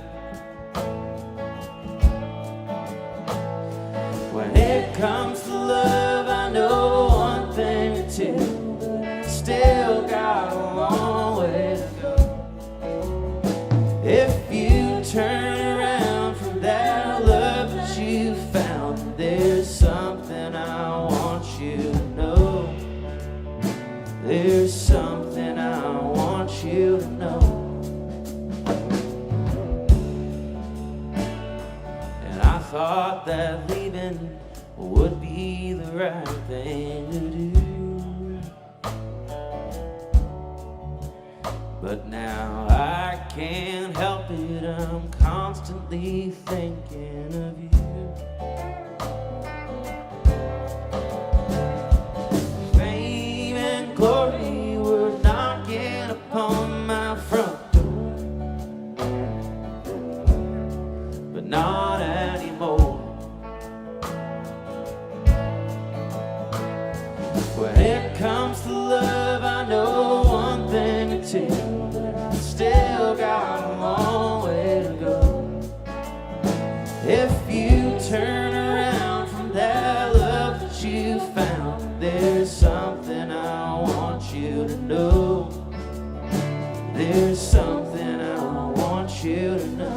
when it comes to love, I know one thing or two, but I still got a long way to go. If you turn around from that love that you found, there's something I want you to know. There's something I want you to know. Thought that leaving would be the right thing to do. constantly thinking of you. Fame and glory were knocking upon my front door, but not anymore. When it comes to love, I know one thing or two, but I still got a long way to go. If you turn around from that love that you found, there's something I want you to know. There's something I want you to know.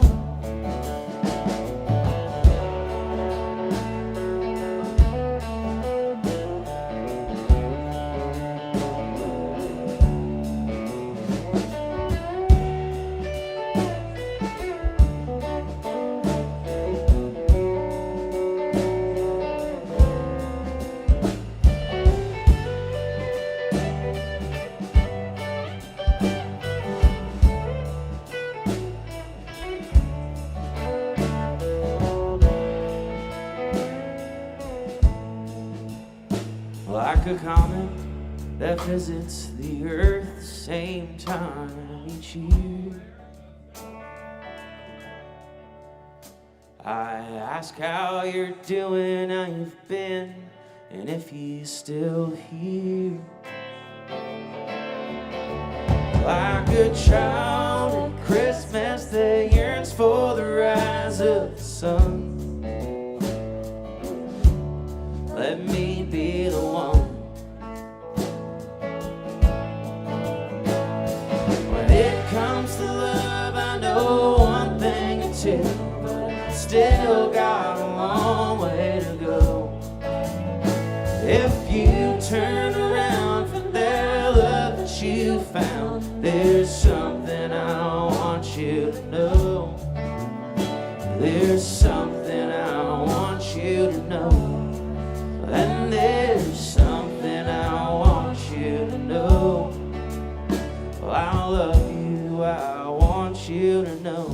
Like a comet that visits the earth the same time each year, I ask how you're doing, how you've been, and if he's still here. Like a child at Christmas that yearns for the rise of the sun, let me be the one. When it comes to love, I know one thing or two, but I still got a long way to go. If you turn around from that love that you found, there's something I want you to know. There's something I want you to know. And there's something I want you to know. Well, I love you, I want you to know.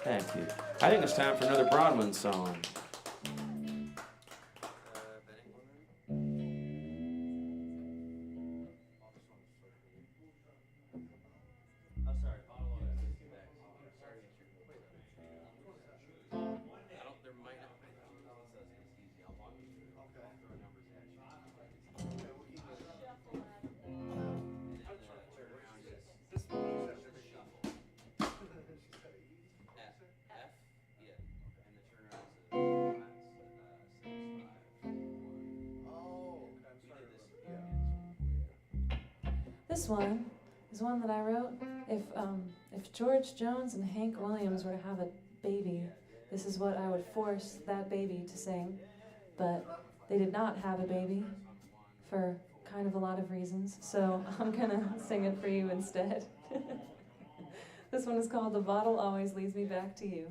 Thank you. I think it's time for another Bronwyn song. This one is one that I wrote. If George Jones and Hank Williams were to have a baby, this is what I would force that baby to sing. But they did not have a baby for kind of a lot of reasons, so I'm gonna sing it for you instead. This one is called "The Bottle Always Leads Me Back to You."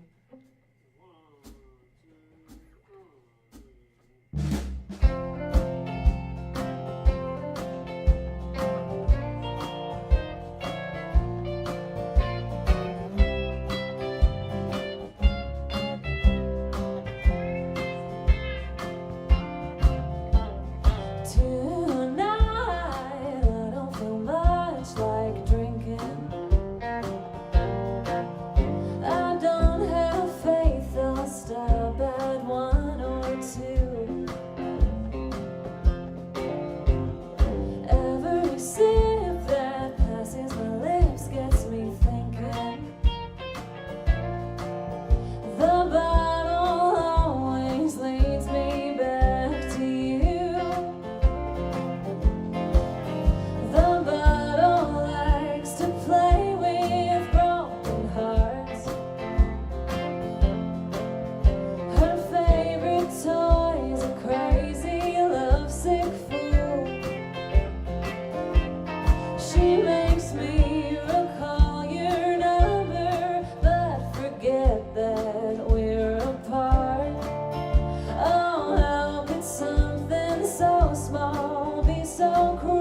So cruel.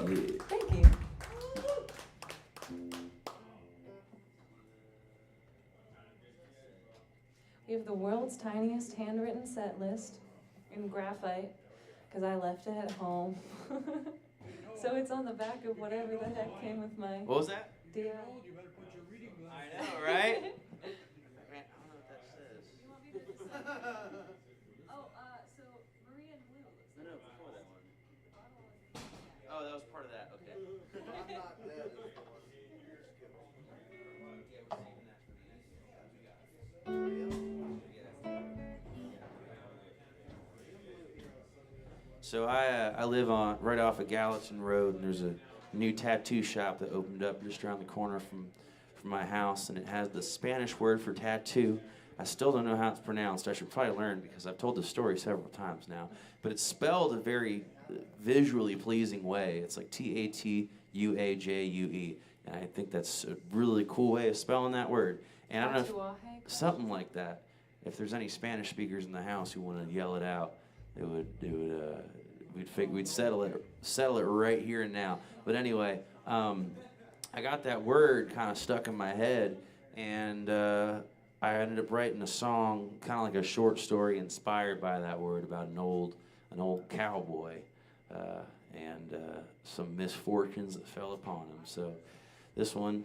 Thank you. We have the world's tiniest handwritten set list in graphite because I left it at home. So it's on the back of whatever the heck came with my What was that? deal. I know, right? Man, I don't know what that says. You want me to just... Oh, so Maria and Blue. No, before that one. Oh, that was part of that. Okay. I'm not dead. So I live on right off of Gallatin Road, and there's a new tattoo shop that opened up just around the corner from my house, and it has the Spanish word for tattoo. I still don't know how it's pronounced. I should probably learn because I've told the story several times now. But it's spelled a very visually pleasing way. It's like Tatuajeue, and I think that's a really cool way of spelling that word. And I don't know if, something like that. If there's any Spanish speakers in the house who want to yell it out, we'd settle it right here and now. But anyway, I got that word kind of stuck in my head, and I ended up writing a song, kind of like a short story inspired by that word, about an old cowboy and some misfortunes that fell upon him. So this one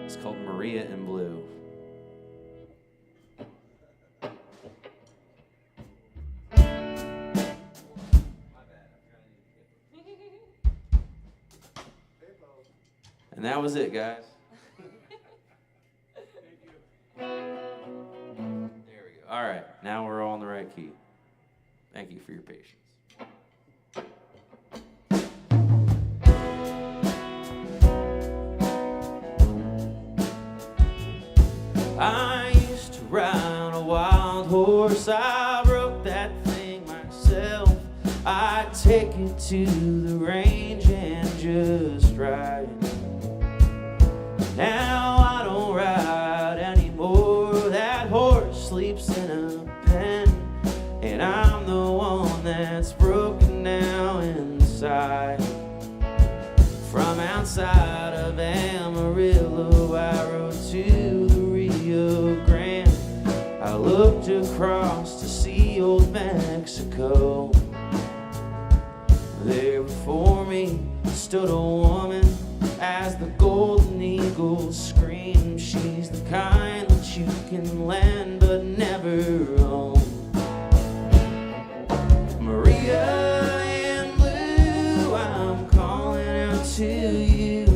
is called Maria in Blue. And that was it, guys. There we go. All right, now we're all in the right key. Thank you for your patience. I used to ride a wild horse. I broke that thing myself. I'd take it to the range and just ride. Now I don't ride anymore. That horse sleeps in a pen, and I'm the one that's broken now inside. From outside of Amarillo, I rode to the Rio Grande. I looked across to see old Mexico. There before me stood a woman as the golden eagles scream. She's the kind that you can lend but never own. Maria in blue, I'm calling out to you.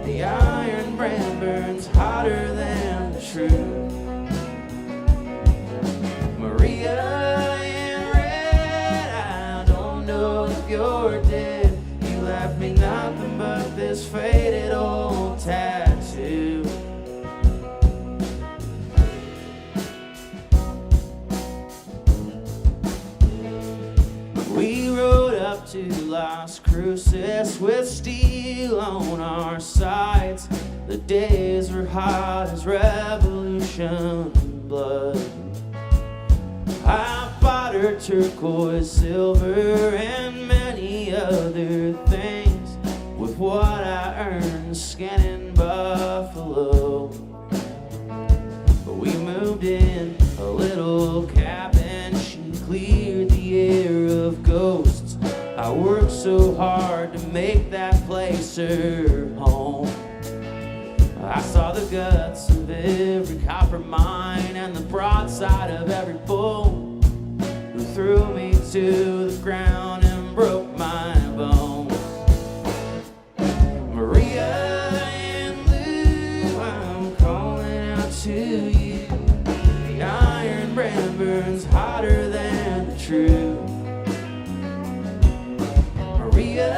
The iron brand burns hotter than the truth. Maria in red, I don't know if you're dead. You left me nothing but this faded old tattoo. We rode up to Las Cruces with steel on our sides. The days were hot as revolution blood. I bought her turquoise silver and many other things with what I earned scanning Buffalo. But we moved in a little cabin. She cleared the air of ghosts. I worked so hard to make that place her home. I saw the guts of every copper mine and the broadside of every bull who threw me to the ground and broke my bones. Maria in blue, I'm calling out to you. The iron brand burns hotter than the truth. Maria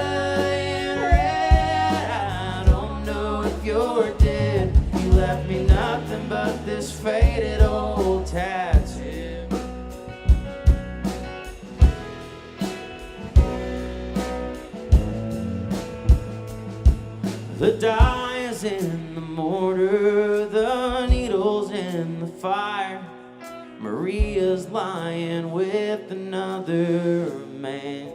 in red, I don't know if you're dead. You left me nothing but this faded old tattoo. The dye is in the mortar, the needle's in the fire. Maria's lying with another man.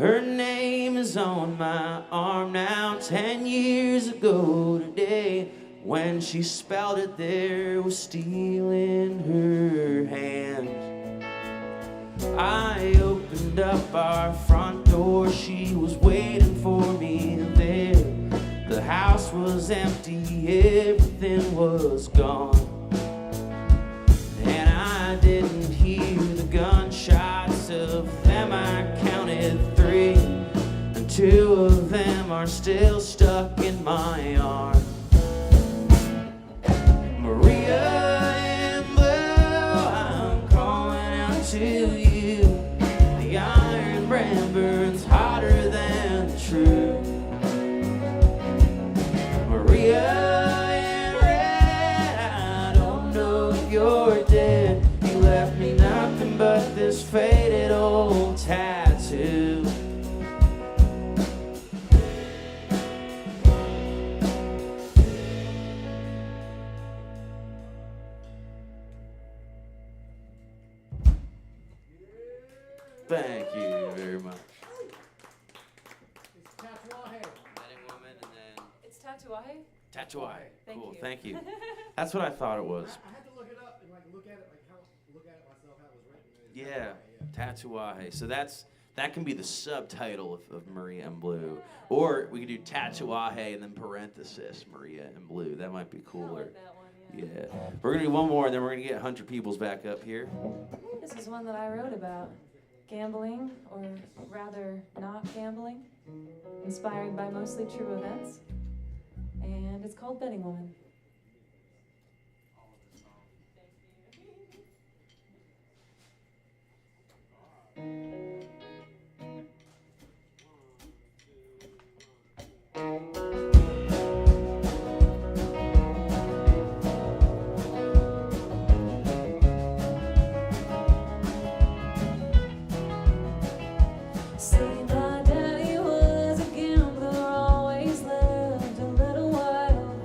Her name is on my arm now. 10 years ago today, when she spelled it, there was steel in her hand. I opened up our front door, she was waiting for me there. The house was empty, everything was gone. And I didn't hear the gunshots, of them I counted 3. And 2 of them are still stuck in my arm. Maria in blue, I'm calling out to you. The iron brand burns hotter than the truth. Maria in red, I don't know if you're dead. You left me nothing but this faded old tattoo. Thank you very much. It's Tatuaje. Betting Woman and then It's Tatuaje? Tatuaje. Thank Cool, you. thank you. That's what I thought it was. I had to look it up and like look at it myself how it was written. Yeah, Tatuaje. So that can be the subtitle of Maria in Blue. Or we could do Tatuaje and then parenthesis Maria in Blue. That might be I cooler. like that one, yeah. Yeah. We're gonna do one more and then we're gonna get Hunter Peebles back up here. This is one that I wrote about. Gambling, or rather not gambling, inspired by mostly true events. And it's called Betting Woman. See, my daddy was a gambler, always lived a little wild.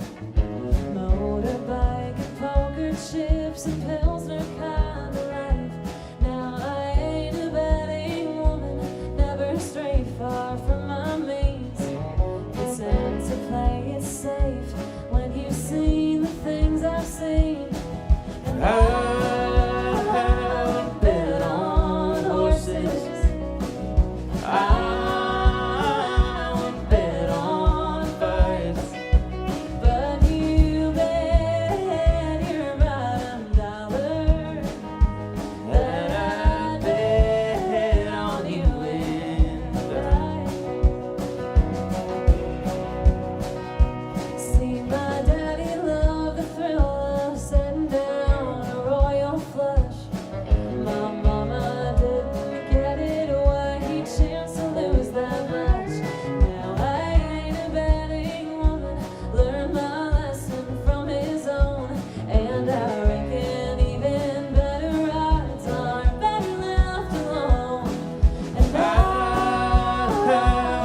Motorbike and poker chips and pilsner kind of life. Now I ain't a betting woman, never strayed far from my means. It's time to play it safe when you've seen the things I've seen. And I would bet on horses. I would bet on fights, but you bet your bottom dollar that I bet on you in the fight. See, my daddy loved the thrill of setting down a royal flush. My mama didn't get it, why he chanced to lose that much. Now I ain't a betting woman, learned my lesson from his own. And I reckon even better odds are better left alone. And I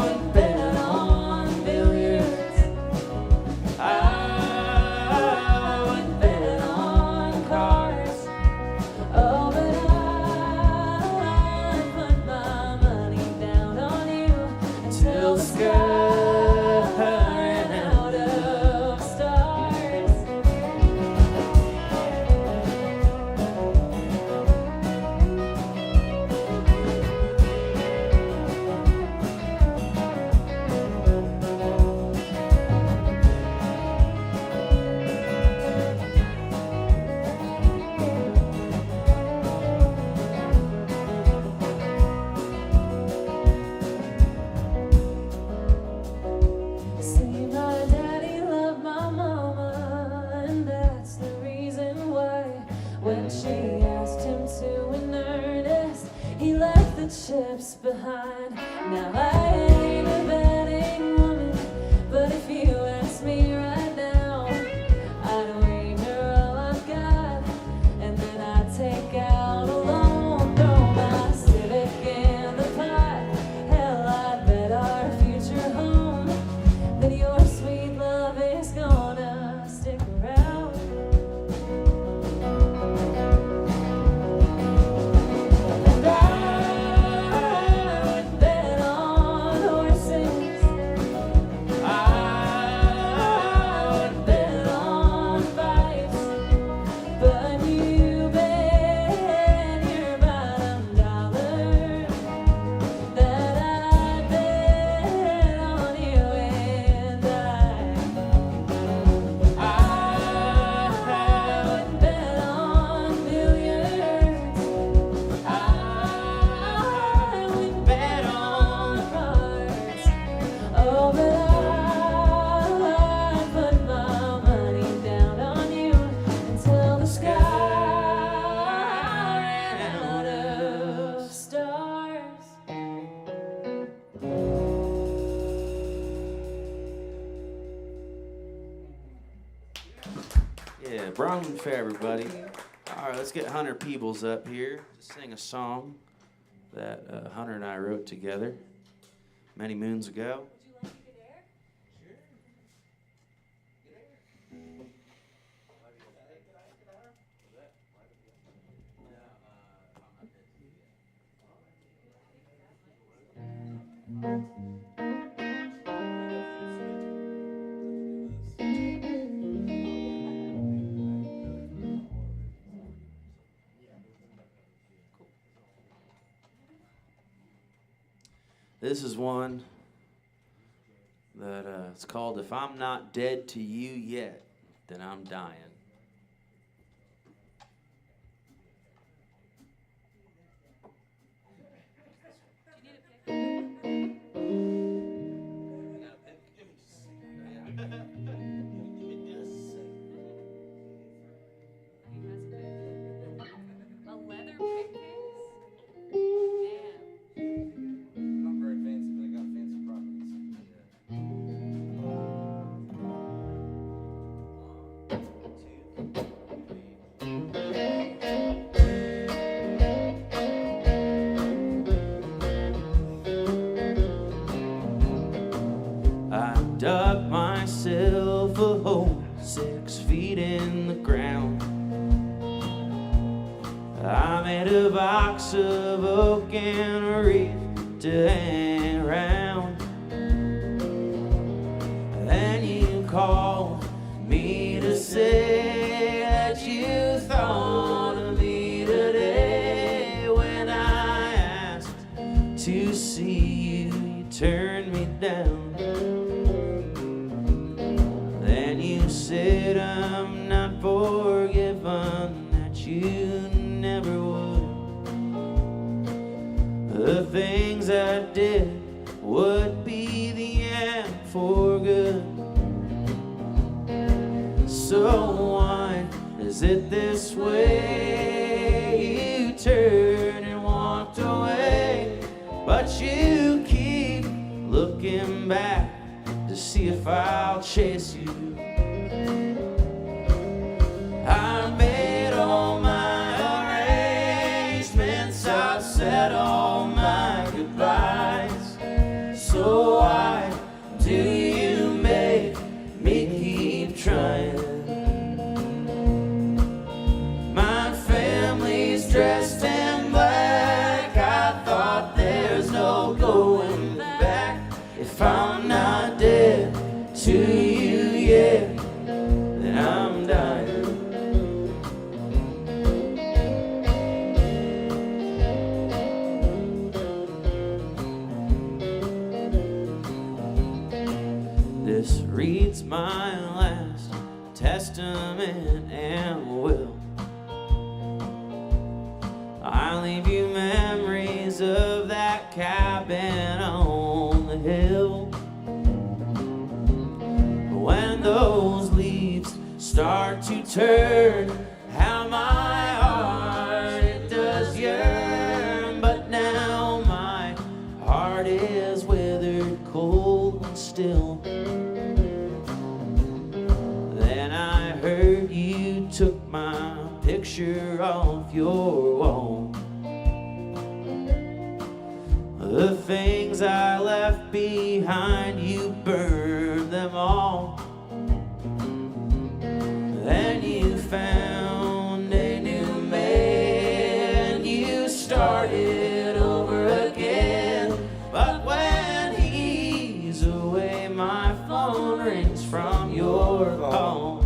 would bet on billiards. I would bet on cards. Oh, but I put my money down on you until the sky ran out of stars. See, my daddy loved my mama, and that's the reason why when she asked him to in earnest, he left the chips behind. Now I ain't a betting woman, but if you ask me right now, I'd wager all I've got, and then I'd take out a loan, throw my Civic in the pot. Hell, I'd bet our future home that your sweet love is gonna stick around. And I would bet on Yeah, Bronwyn Fair, everybody. All right, let's get Hunter Peebles up here to sing a song that Hunter and I wrote together many moons ago. Would you like me to dare? This is one that it's called "If I'm Not Dead to You Yet, Then I'm Dying." Do you need a pick? He has a pick. A leather pick case? Damn. Not very fancy, but I got fancy properties. I dug myself a hole 6 feet in the ground. I made a box of oak and a wreath to hang around. Then you called me to say that you thought of me today. When I asked to see you, you turned me down. Then you said I'm not forgiven, that you never would. The things I did would be the end for good. So why is it this way? You turned and walked away, but you keep looking back to see if I'll chase you. I made all my arrangements, I've said all my goodbyes. So why do you make me keep trying? My family's dressed in black, I thought there's no going back. If I'm not dead to you yet, then I'm dying. This reads my last testament and will. I leave you memories of that cabin on the hill. When those leaves start to turn, how my heart it does yearn. But now my heart is withered, cold and still. Then I heard you took my picture off your wall. The things I left behind, you burned them all. Then you found a new man, you started over again. But when he's away, my phone rings from your call.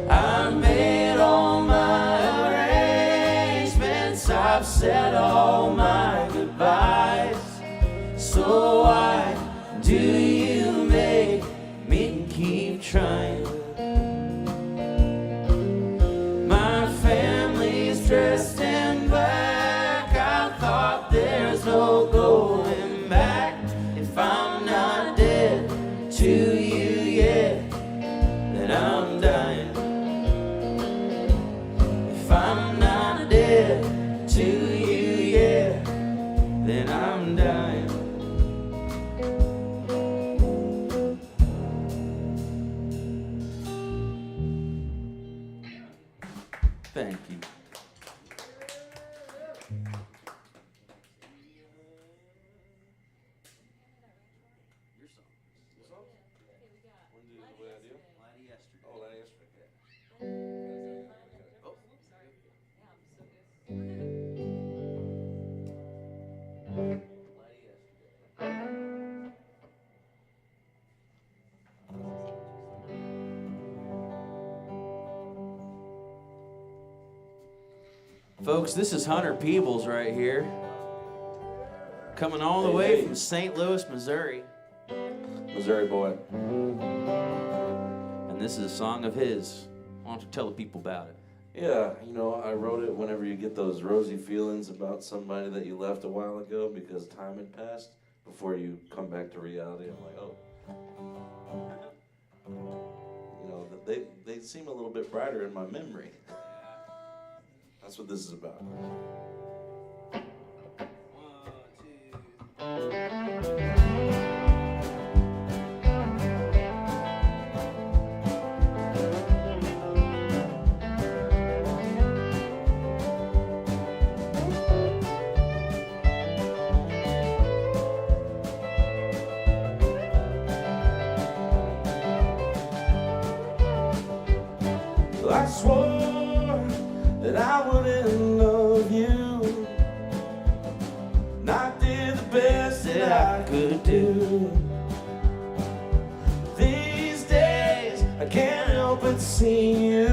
I made all my arrangements, I've said all my goodbyes. So why do you make me keep trying? My family's dressed in black, I thought there's no going back. If I'm not dead to you yet, then I'm dying. If I'm not dead to you yet, then I'm dying. Folks, this is Hunter Peebles right here. Coming all the way from St. Louis, Missouri. Missouri boy. And this is a song of his. Why don't you tell the people about it? Yeah, you know, I wrote it whenever you get those rosy feelings about somebody that you left a while ago because time had passed before you come back to reality. I'm like, oh. You know, they seem a little bit brighter in my memory. That's what this is about. I swore that I wouldn't love you, and I did the best that I could do. These days I can't help but see you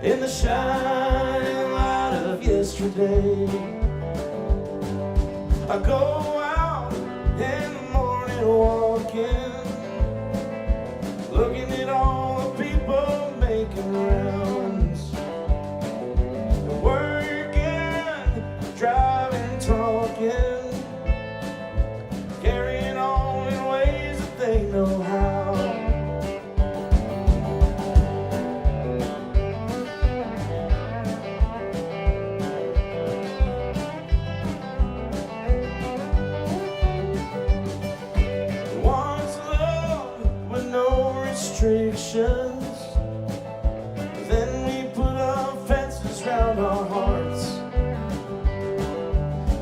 in the shining light of yesterday. I go out in the morning walking, looking at all the people making rounds, working, driving, talking, carrying on in ways that they know how. Once love with no restrictions, then we put up fences round our hearts.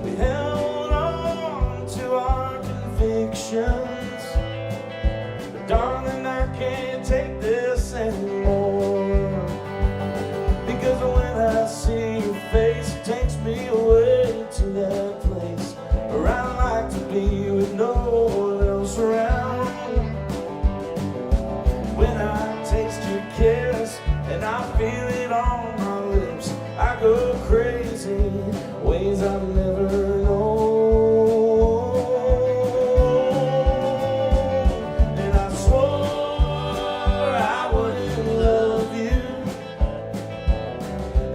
We held on to our convictions, but darling, I can't take this anymore. Because when I see your face, it takes me away to that place where I like to be with no one else around. When I taste your kiss and I feel it on my lips, I go crazy, ways I've never known. And I swore I wouldn't love you,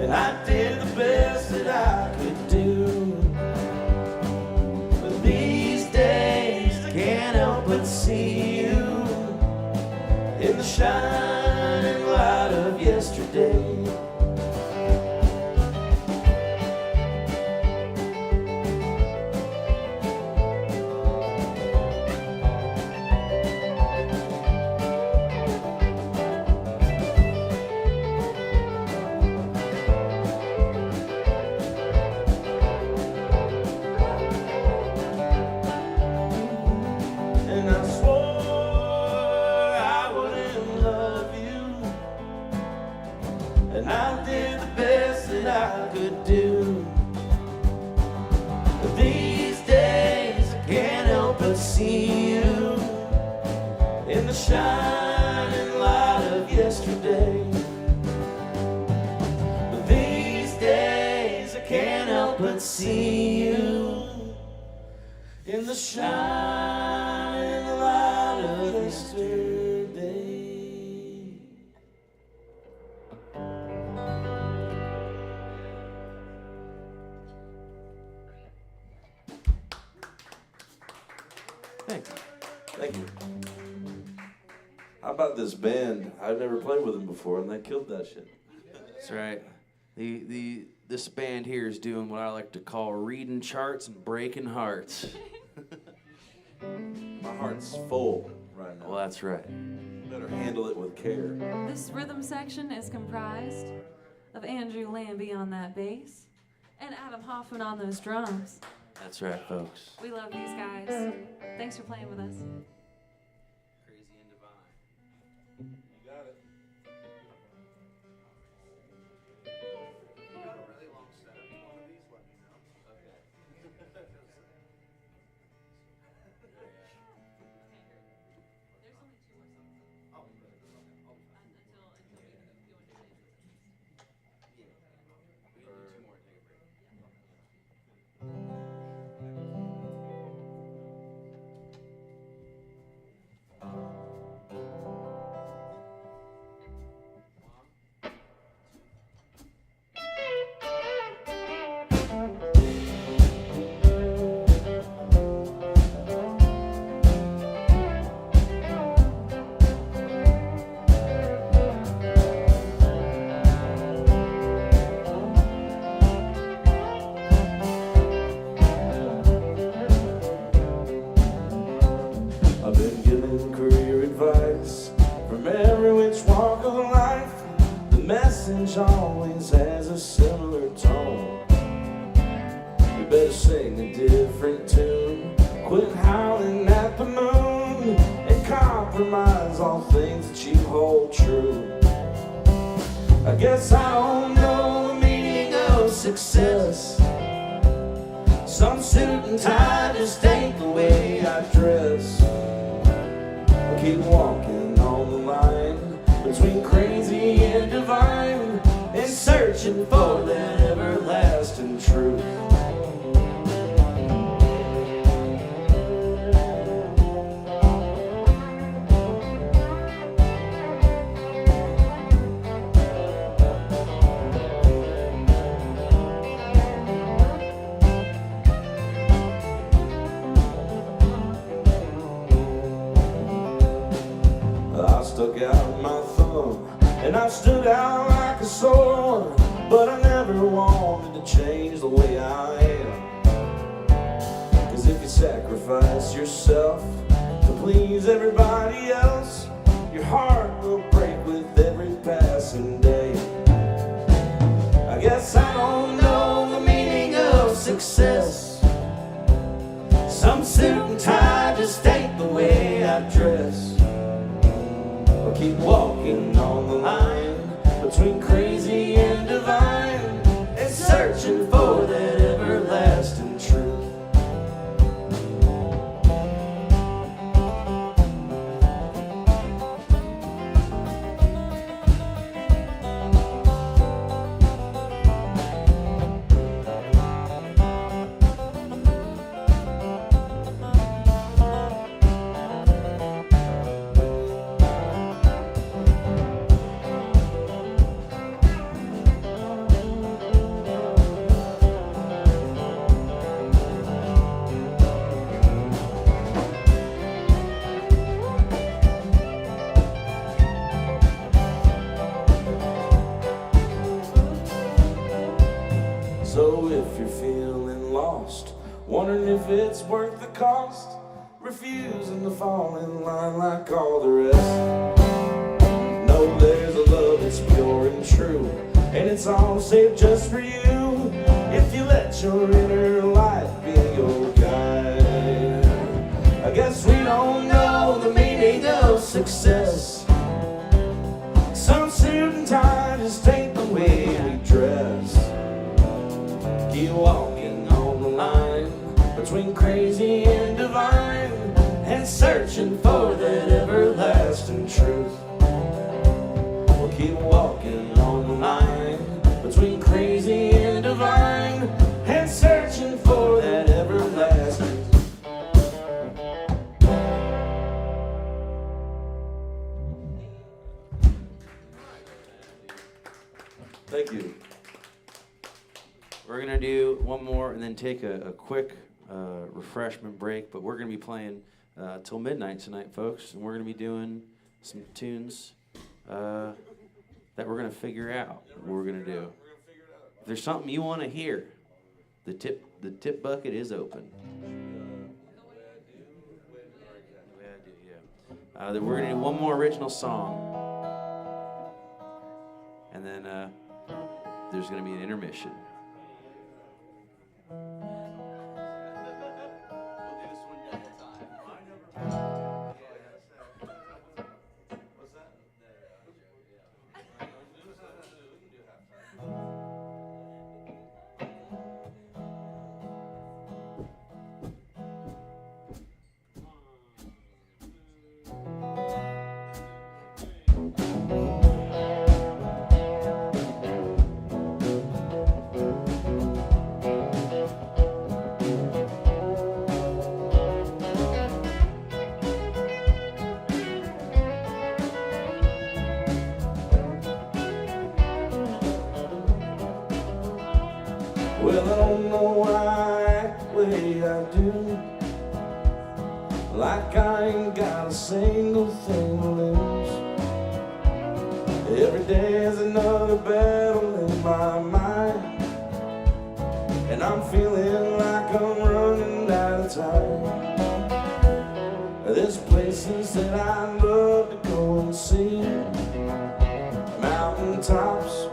and I did the best that I could do. But these days I can't help but see you in the shining light of yesterday. And I swore I wouldn't love you, and I did the best that I could do. But these days I can't help but see you in the shining light of yesterday. But these days I can't help but see you in the shining light of yesterday. Thank you. Thank you. How about this band? I've never played with them before, and they killed that shit. That's right. This band here is doing what I like to call reading charts and breaking hearts. My heart's full right now. Well, that's right. Better handle it with care. This rhythm section is comprised of Andrew Lambie on that bass and Adam Hoffman on those drums. That's right, folks. We love these guys. Thanks for playing with us. Crazy and divine. You got it. You got a really long setup to one of these, let me know. Okay. Until we go into Spanish always has a similar tone. You better sing a different tune. Quit howling at the moon and compromise all things that you hold true. I guess I don't know the meaning of success. Some suit and tie just ain't the way I dress. I keep walking on the line between crazy and divine, and searching for that everlasting truth. I stuck out my thumb and I stood out like a sore one, but I never wanted to change the way I am. Cause if you sacrifice yourself to please everybody else, your heart will break with every passing day. I guess I don't know the meaning of success. Some suit and tie just ain't the way I dress. I keep walking on the line between crazy and divine, and searching for that everlasting truth. So if you're feeling lost, wondering if it's worth the cost, refusing to fall in line like all the rest, know there's a love that's pure and true, and it's all safe just for you, if you let your inner light be your guide. I guess we don't know the meaning of success. Some suit and tie just ain't the way we dress. Keep walking on the line between crazy and divine, and searching for that everlasting truth. We'll keep walking on the line between crazy and divine, and searching for that everlasting. Thank you. We're going to do one more and then take a quick refreshment break, but we're going to be playing till midnight tonight, folks, and we're going to be doing some tunes that we're going to figure out what we're going to do. If there's something you want to hear, the tip bucket is open. Then we're going to do one more original song, and then there's going to be an intermission. Well, I don't know why I act the way I do, like I ain't got a single thing to lose. Every day is another battle in my mind, and I'm feeling like I'm running out of time. There's places that I'd love to go and see, mountain tops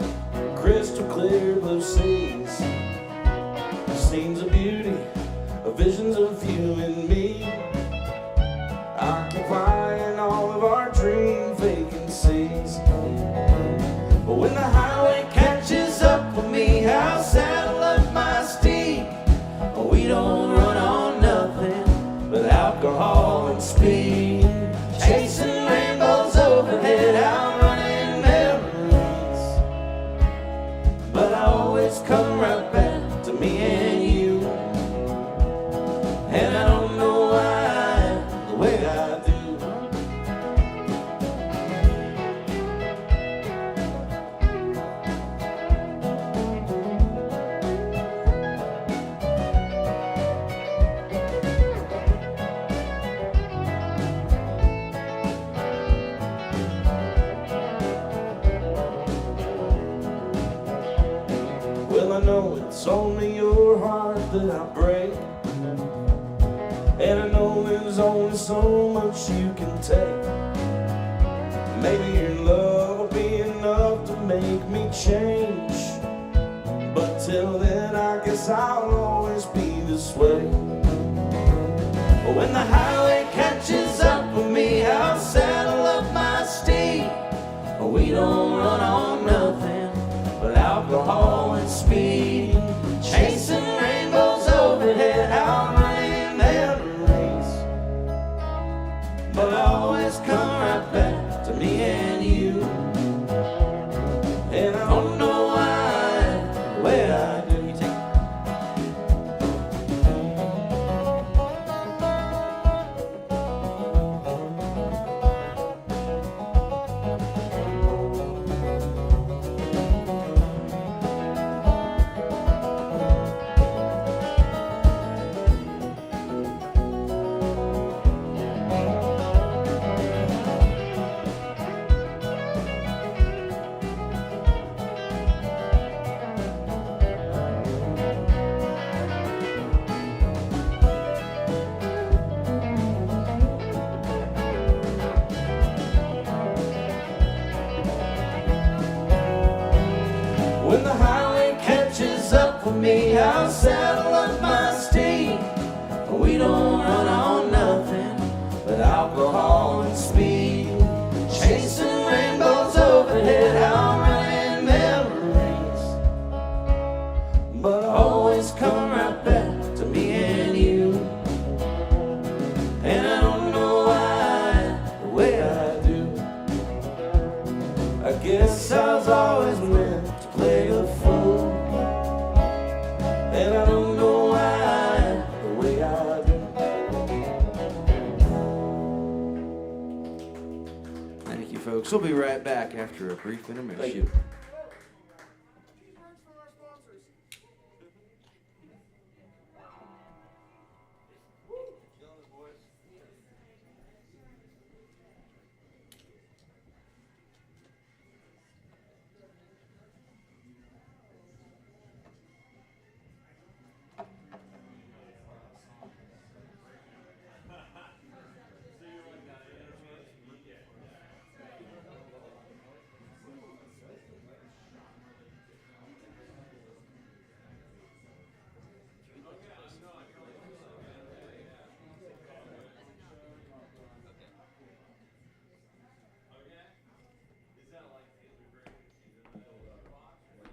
me and you. And I don't know why, the way I do. Well, I know it's only your heart that I break, and I know there's only so much you can take. Maybe your love will be enough to make me change, but till then I guess I'll always be this way. When the highway catches up with me, I'll saddle up my steed. We don't run on nothing but alcohol and speed, chasing rainbows overhead, outrunning memories. But I always come right back to me and you. And I don't know why, the way I do. You take it. When the highway catches up with me, I'll saddle up my steed. We don't run on nothing but alcohol and speed, chasing rainbows overhead, outrunning memories. But I always come right back to me and you. And I don't know why, the way I do. I guess I was always meant to play the fool, and I don't know why, the way I do. Thank you, folks. We'll be right back after a brief intermission. Thank you.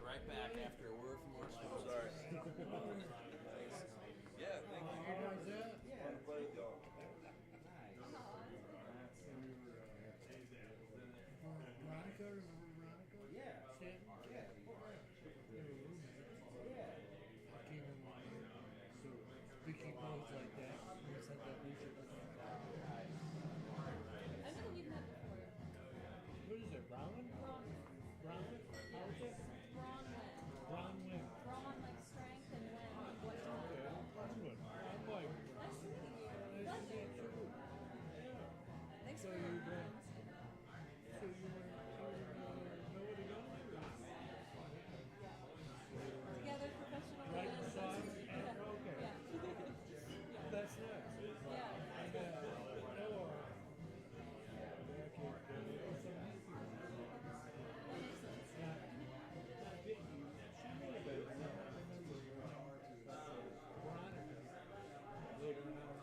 Right back after a word from our sponsors. Yeah, thank you. Fun to play with y'all. Veronica, remember Veronica? Yeah. Stanton? Yeah. They were roommates. Yeah. I came in one year. So Vicky goes like that. We sent that picture. I know we've met before. What is it, Brown? Brown? How is it? Bronwyn. Brownwyn. Brawn like strength and win like what time. Okay, Brownwyn. I'm like, Nice to meet you. nice to Pleasure. meet you. Yeah. Thanks So for you your went, friends. so you went, nowhere to go? Together, professional Right relationships. beside? Yeah. Okay. Yeah. That's nice. Yeah. And Noah, back in, some new people. That makes sense. Not Vicky. She may have been, I don't remember Veronica. Later on,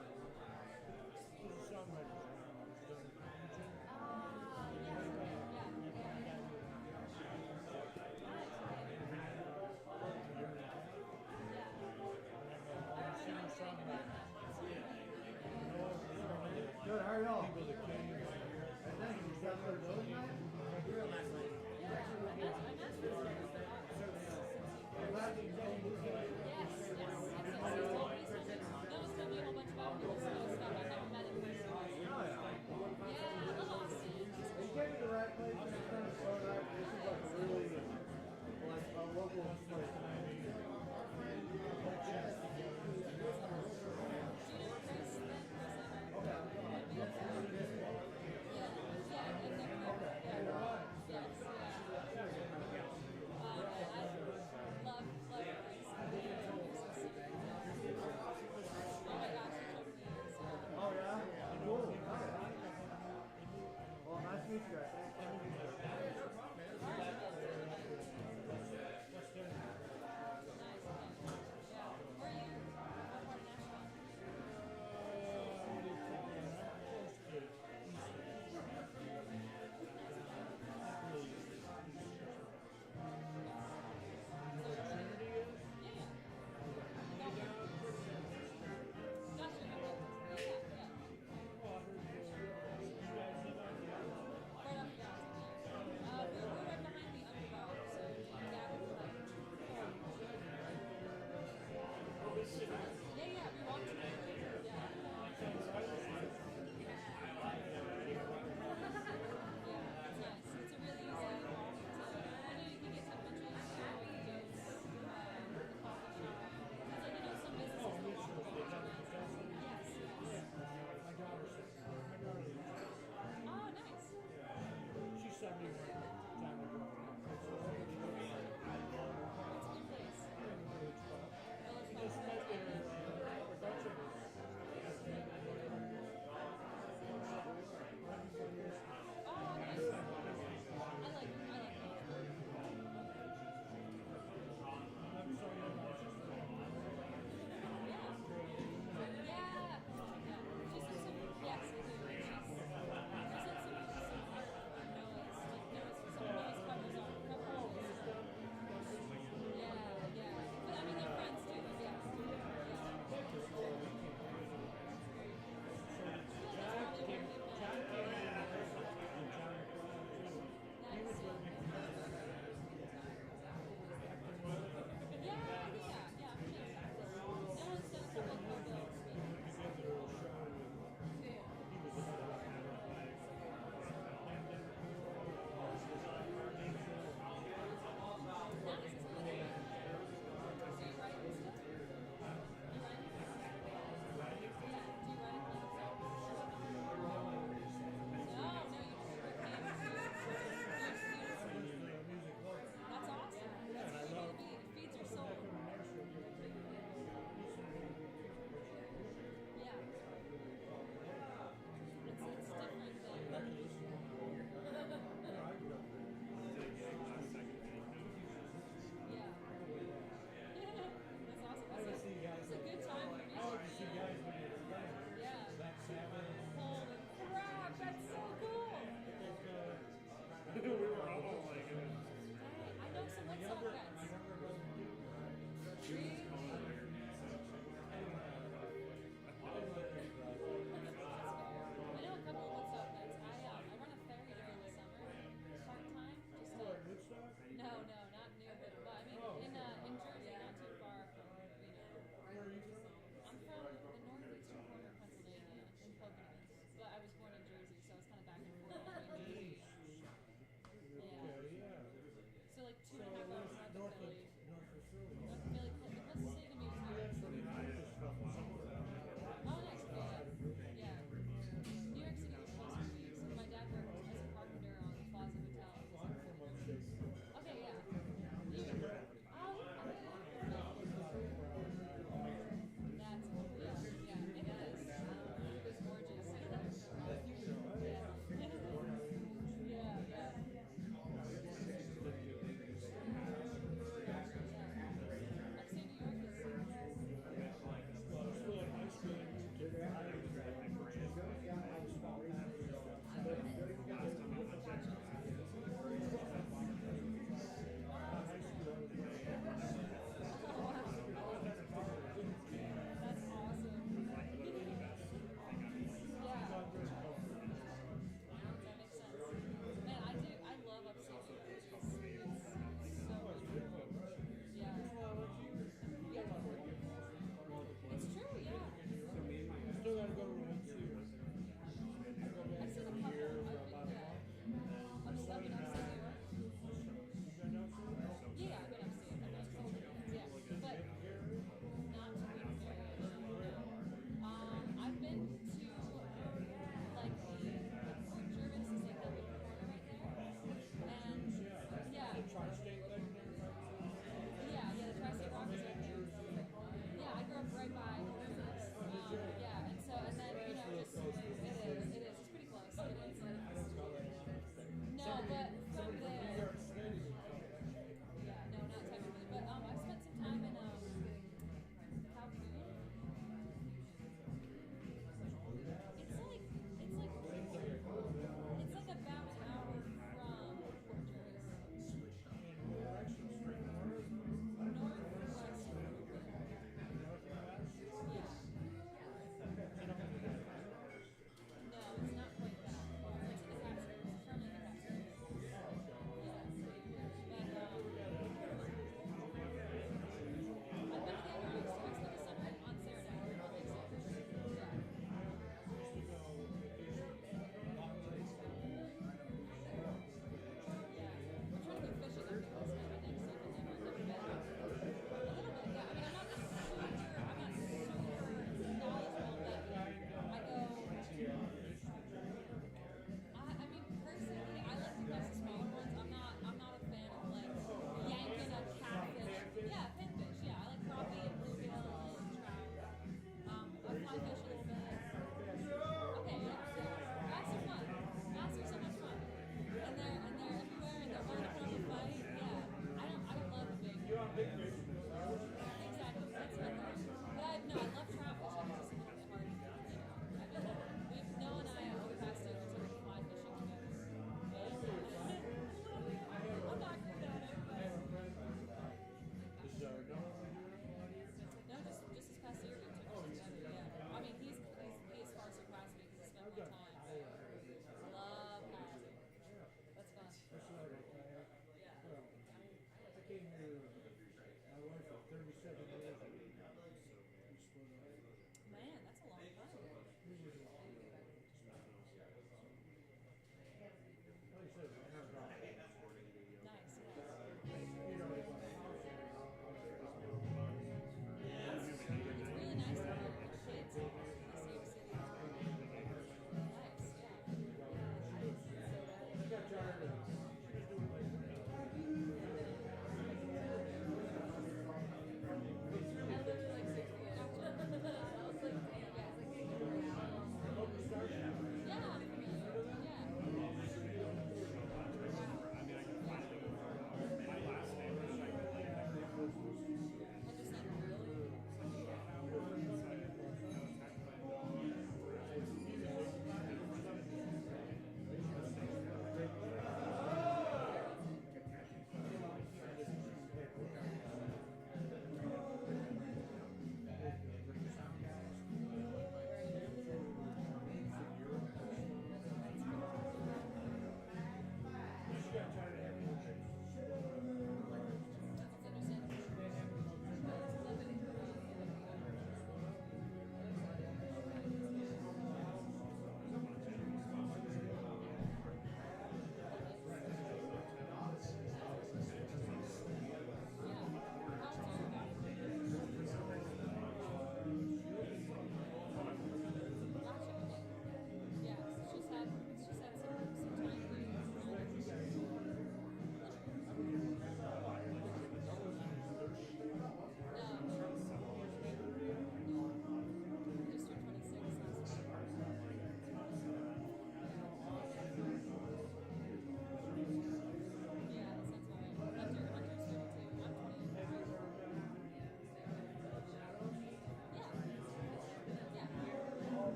she was a songwriter when I was done in Compton. Good, how are y'all? People that came here. Thank you. You got a little vote? You're a nice lady. I'm asking. Glad you came. Yes.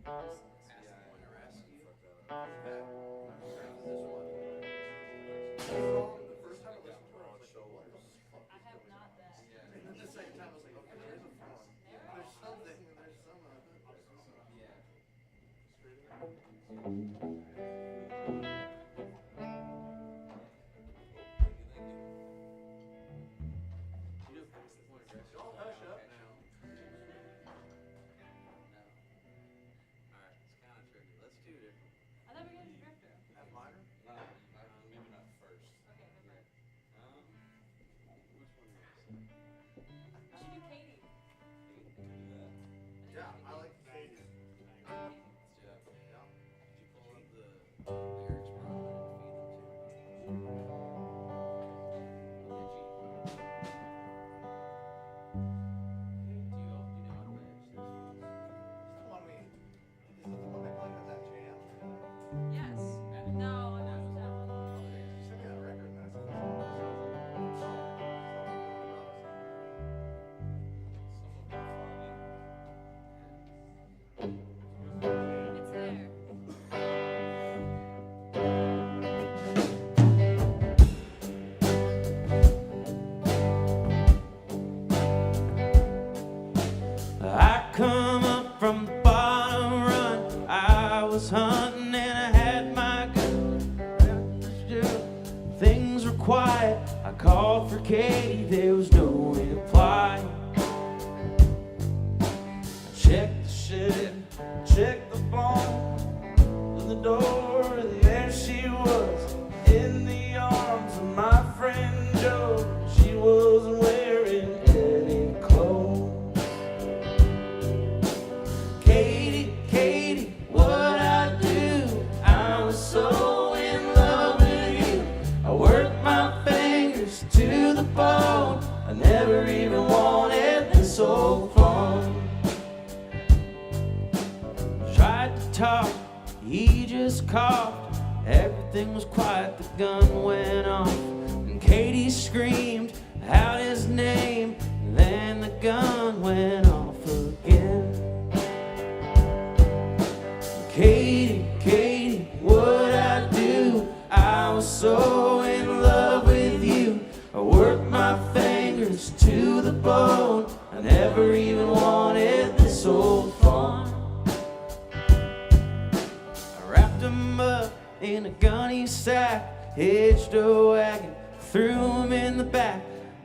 The first time I listened to it, I was like, what the fuck I is have going not on? that. And then the second time I was like, okay, there's a phone. There's something, and there's some Don't hush up now. Alright, it's kind of tricky. Let's do it different. I thought we were going to Drifter. F minor? Maybe not first. Okay, never mind. Which one do you want to say? We should do Katie. Do that. Yeah, I like Katie. Let's do that. Yeah. Did you pull up the lyrics, bro? And feed them to me? Oh, did you? Do you know what lyrics this was? Is the one they played at that jam together? Yes. No, I wasn't that one. You sent me that record and I said, It's there. I come up from the bottom run. I was hunting and I had my gun. Things were quiet. I called for Katie. There was no reply. I checked the shed, checked the barn, to the door, and there she was in the arms of my friend Joe. She wasn't wearing any clothes. Katie, Katie, what'd I do? I was so in love with you. I worked my fingers to the bone. I never even wanted this old phone. Tried to talk, he just coughed. Everything was quiet, the gun went off. And Katie screamed out his name. Then the gun went off again. Katie, Katie, what'd I do? I was so in love with you. I worked my fingers to the bone. I never even wanted this old phone. I wrapped him up in a gunny sack, hitched a wagon, threw him in the back,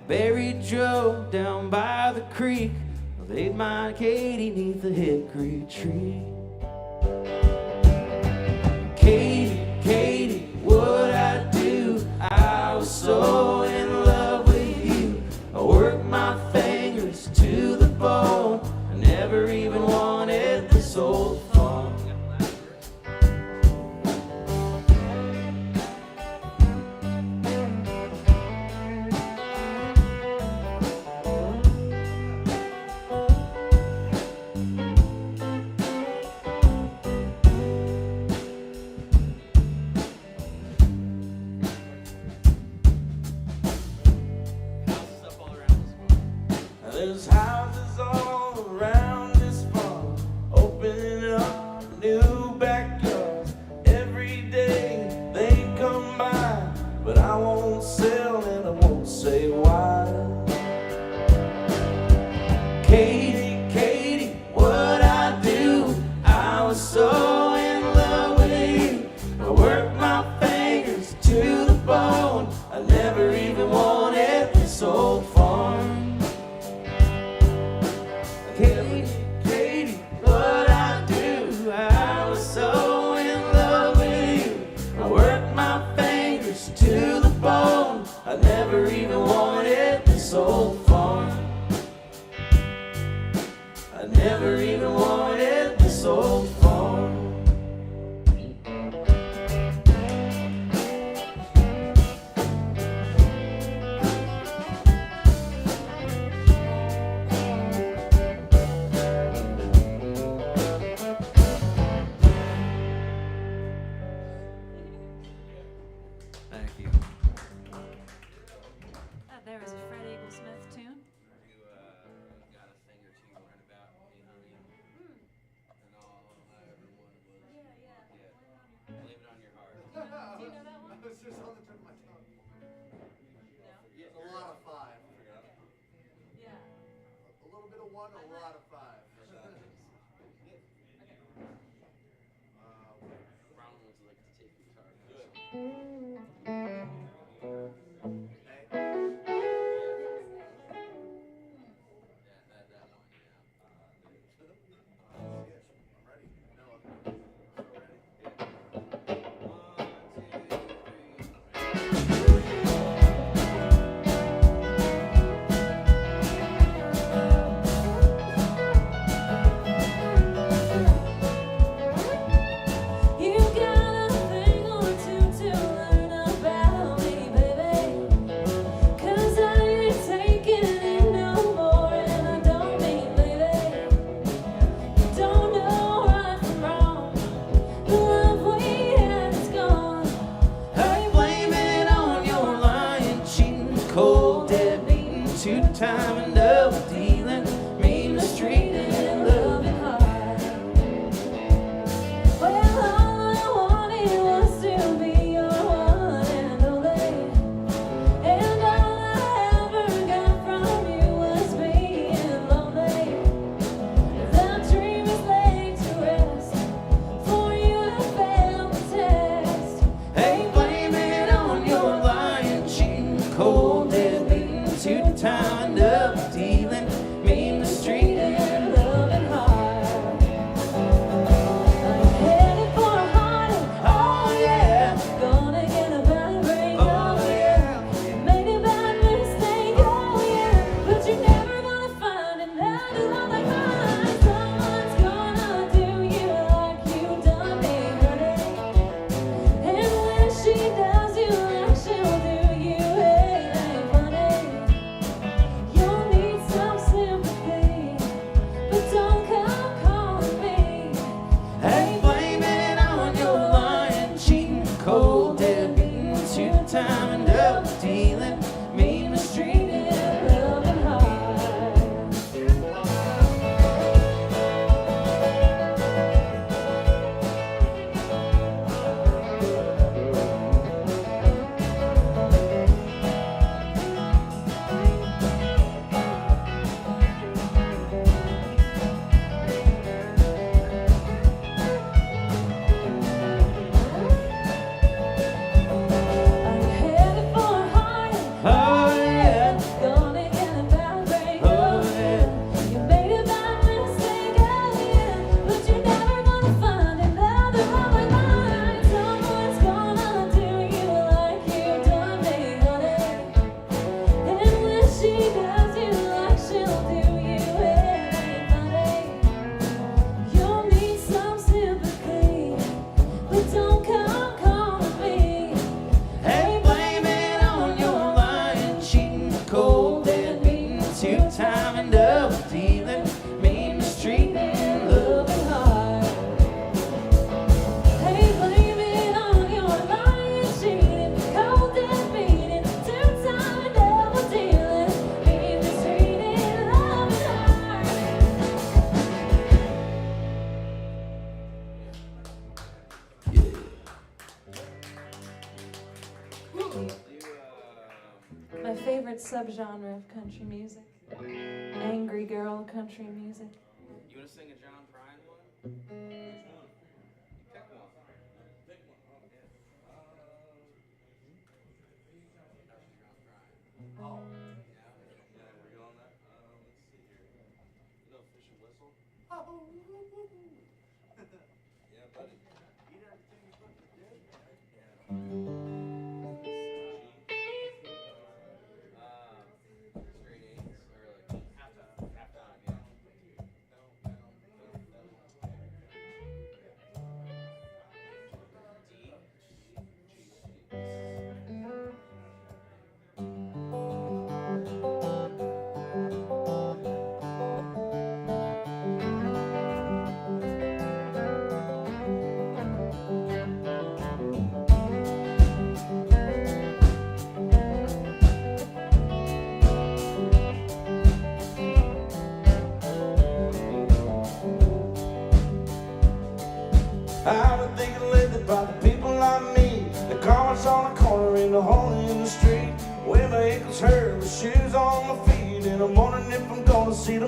buried Joe down by the creek, laid my Katie 'neath the hickory tree. Katie, Katie, what'd I do? I was so in love with you. I worked my fingers to the bone. I never even wanted this old phone. Houses up all around this one. There's houses all around this farm, opening up new backyards. Every day they come by, but I won't sell and I won't say why. Katie, Katie, what'd I do? I was so in love with you. I worked my fingers to the bone. I never even wanted this old farm. Katie, Katie, what'd I do? I was so in love with you. I worked my fingers to the bone. I never even wanted this old farm. I never even wanted this old farm. Thank you. That there is a Fred Eaglesmith tune. You got a thing or two you learn about me, honey, and all that. a lot of five. Brown ones like to take guitar. You got a thing or two to learn about me, baby. 'Cause I ain't taking it no more, and I don't mean, baby. You don't know right from wrong. The love we had is gone. I blame it on your lying, cheating, cold, dead beating, two-time and double dealing, mean mistreating, loving hard. Well, all I wanted was to be your one and only. And all I ever got from you was being lonely. That dream is laid to rest. For you I failed the test. Hey, blame it on your lying, cheating, cold, dead beating, two-time and double dealing, mean mistreating, loving hard. I'm headed for a heartache. Oh yeah, Gonna get a bad break. oh yeah. You made a bad mistake. Oh yeah. But you're never gonna find another love like mine. Someone's gonna do you like you done me, honey. And when she does you like she'll do you, it ain't funny. You'll need some sympathy, but don't come calling me. Hey, blame it on your lying, cheating, cold, dead beating, two-time and double dealing, mean mistreating, loving hard. I'm headed for a heartache. Oh yeah, Gonna get a bad break. oh yeah. You made a bad mistake, oh yeah. But you're never gonna find another love like mine. Someone's gonna do you like you done me, honey. And when she does you like she'll do you, it ain't funny. You'll need some sympathy, but don't come calling me. Hey, blame it on your lying, cheating, cold, dead beating, two-time and double dealing, mean mistreating, loving hard. Hey, blame it on your lying, cheating, cold dead beating, two-time and double dealing, mean mistreating, loving hard. My favorite subgenre of country music, angry girl country music. You want to sing a John Prine one? Pick one. Pick one. Oh, yeah. Oh. Yeah, we're going that. Let's see here. You know, Fish and Whistle? Yeah, buddy. Eat everything you put in the dish. Straight eights, or like half time, yeah.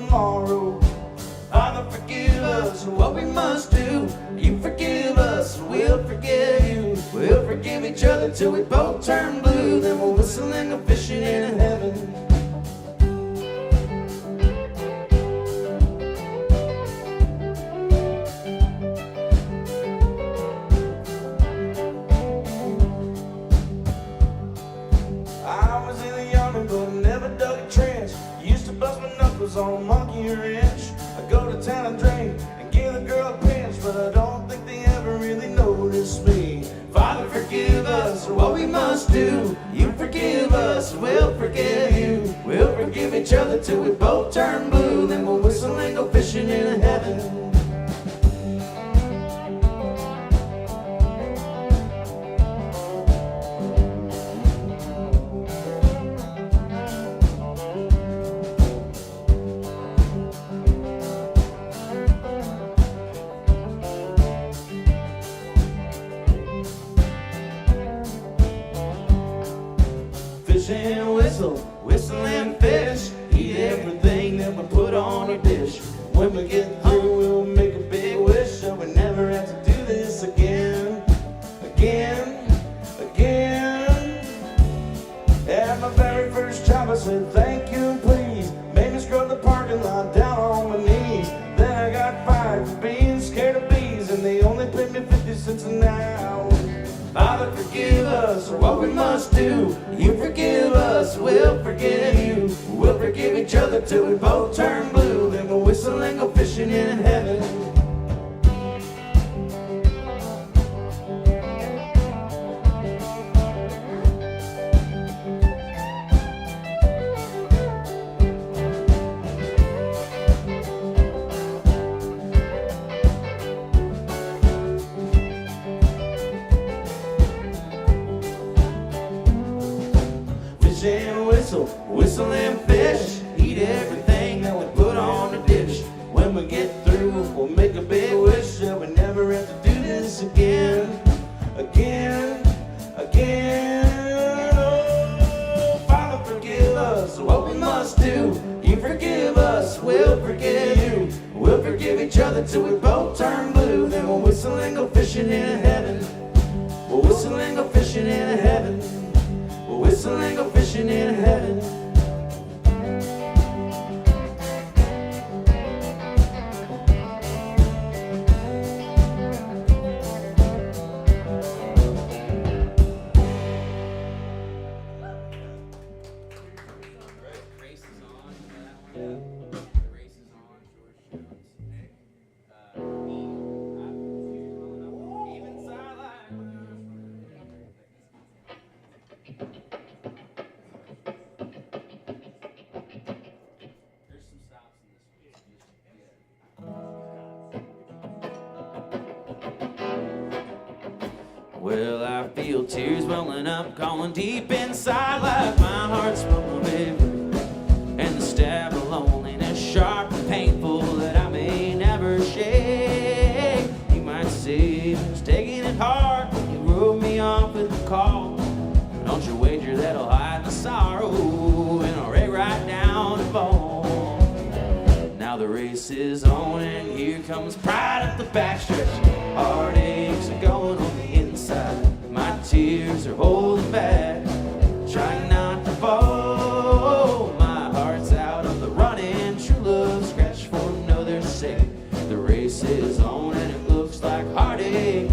tomorrow. Father, forgive us for what we must do. You forgive us, and we'll forgive you. We'll forgive each other till we both turn blue. Then we'll whistle and go fishing in heaven. I was in the army, but never dug a trench. Used to bust my knuckles on a monkey wrench. I go to town and drink and give the girl a pinch, but I don't think they ever really noticed me. Father, forgive us for what we must do. You forgive us, we'll forgive you. We'll forgive each other till we both turn blue. Then we'll whistle and go fishing in heaven. Fish and whistle, whistle and fish. Eat everything that we put on a dish. When we get through, we'll make a big wish, so we never have to do this again. Again, again. At my very first job, I said thank you and please. Made me scrub the parking lot down on my knees. Then I got fired for being scared of bees, and they only paid me 50 cents an hour. Father, forgive us for what we must do. You forgive us, we'll forgive you. We'll forgive each other till we both turn blue. Then we'll whistle and go fishing in heaven. Fish and whistle, whistle and fish. Eat everything that we put on the dish. When we get through, we'll make a big wish, so we never have to do this again. Again, again. Oh, Father, forgive us for what we must do. You forgive us, we'll forgive you. We'll forgive each other till we both turn blue. Then we'll whistle and go fishing in heaven. We'll whistle and go fishing in heaven. We'll whistle and go fishing in heaven. Race is on for that one. The race is on. George Jones. Even Starlight. There's some stops in this one. Well, I feel tears welling up, calling deep inside like my heart's from a river. And the stab of loneliness, sharp and painful, that I may never shake. You might say I was taking it hard when you wrote me off with a call. Don't you wager that'll hide the sorrow, and I'll write right down the bone. Now the race is on, and here comes pride at the backstretch. Heartaches are going on the inside. My tears are holding back, trying not to fall. My heart's out of the running, true love scratched for another's sake. The race is on, and it looks like heartache.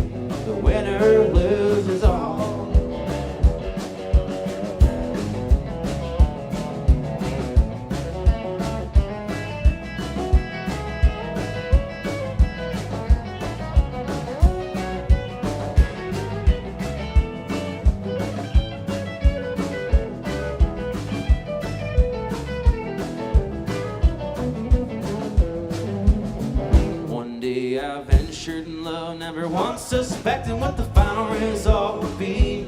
The winner loses all. One day I ventured in love, never once suspecting what the final result would be.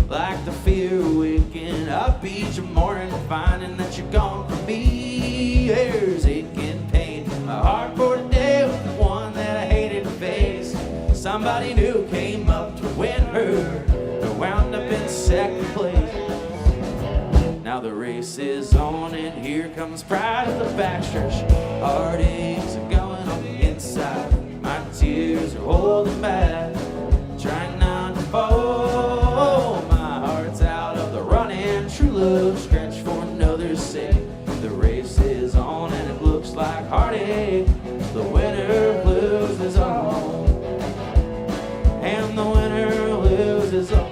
Like the fear of waking up each morning, finding that you're gone from me. There's aching pain, my heart for today was the one that I hated to face. Somebody new came up to win her, and wound up in second place. Now the race is on, and here comes pride at the backstretch. Heartaches are going on the inside. My tears are holding back, trying not to fall. My heart's out of the running, true love stretch for another's sake. The race is on and it looks like heartache. The winner loses all, and the winner loses all.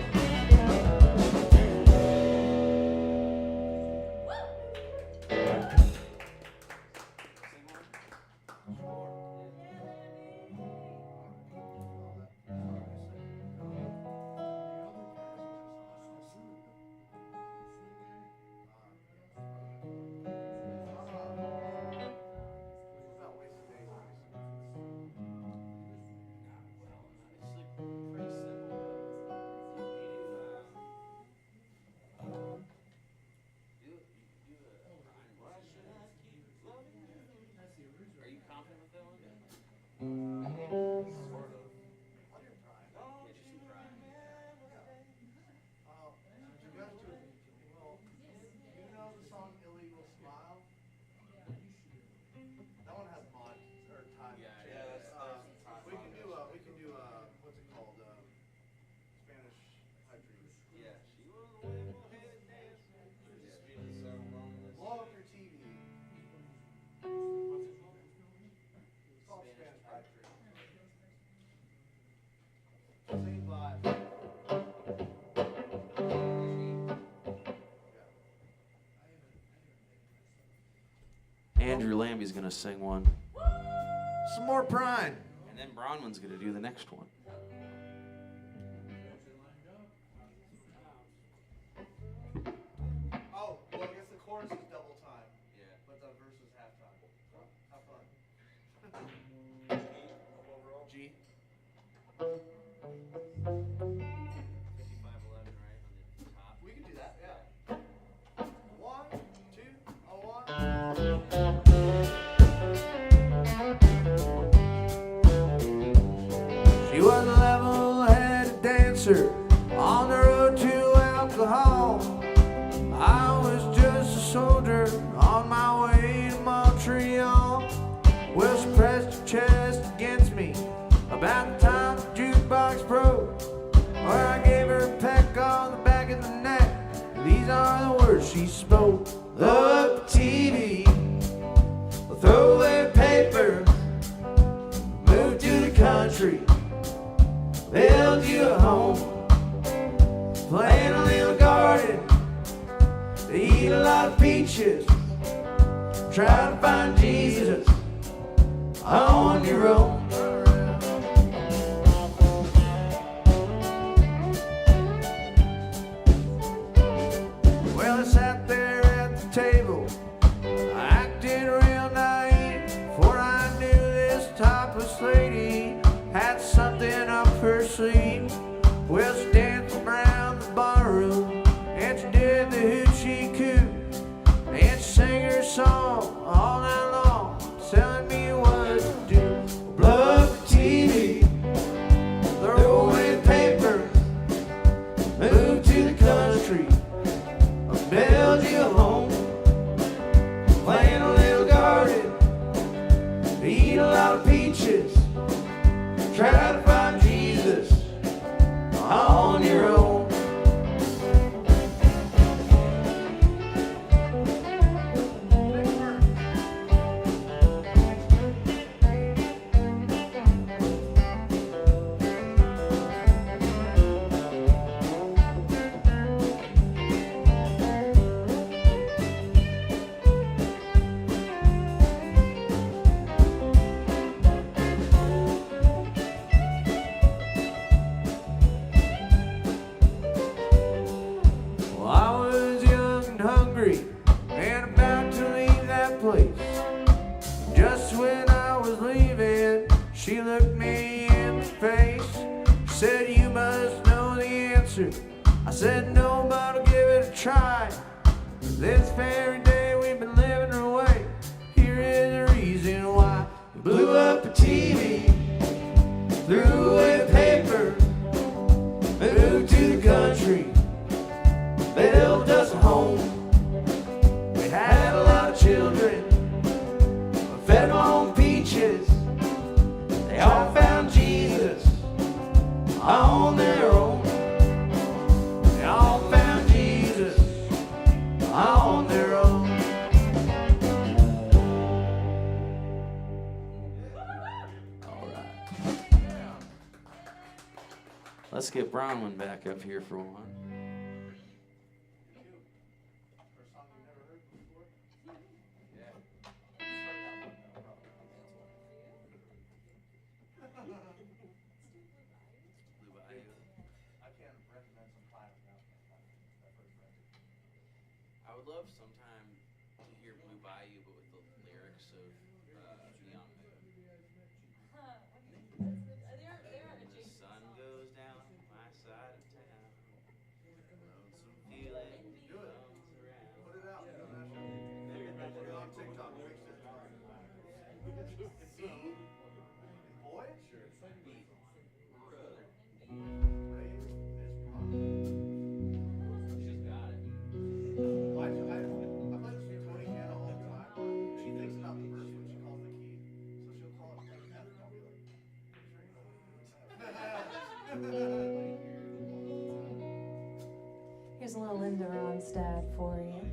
Andrew Lambie's gonna sing one. Some more prime. And then Bronwyn's gonna do the next one. Oh, well, I guess the chorus is double time. Yeah. But the verse is half time. So, have fun. G. 5511, right? On the top. We can do that, yeah. 1, 2, oh, 1. She was a level-headed dancer on the road to alcohol. I was just a soldier on my way to Montreal. Well, she pressed her chest against me about the time the jukebox broke, where I gave her a peck on the back of the neck. These are the words she spoke. Up TV, throw away paper, move to the country, build you a home, plant a little garden, eat a lot of peaches, try to find Jesus on your own. Well, I sat there at the table, acting real naive, for I knew this topless lady had something up her sleeve. Well, she danced around the barroom, and she did the hoochie coo, and she sang her song all night long, telling me what to do. Plug the TV, throw away paper, move to the country, build you a home, plant a little garden, eat a lot of peaches, try to find Jesus on your own. Well, I was young and hungry and about to leave that place. Just when I was leaving, she looked me in the face. She said, "You must know the answer." I said, "No, but I'll give it a try." This very day we've been living our way. Here is the reason why. We blew up a TV, threw away paper, moved to the country, built us a home, Let's get Bronwyn back up here for one. I would love sometime to hear Blue Bayou, but with the lyrics of Neon Moon. They're The sun goes down my side of town. Lonesome feeling comes around. Put it out. Put it on TikTok. B? Boy? Sure. B. Ray is wrong. She's got it. I play this with Tony Hannah all the time. She thinks about the verse when she calls the key. So she'll call it like F and I'll be like, Here's a little Linda Ronstadt for you.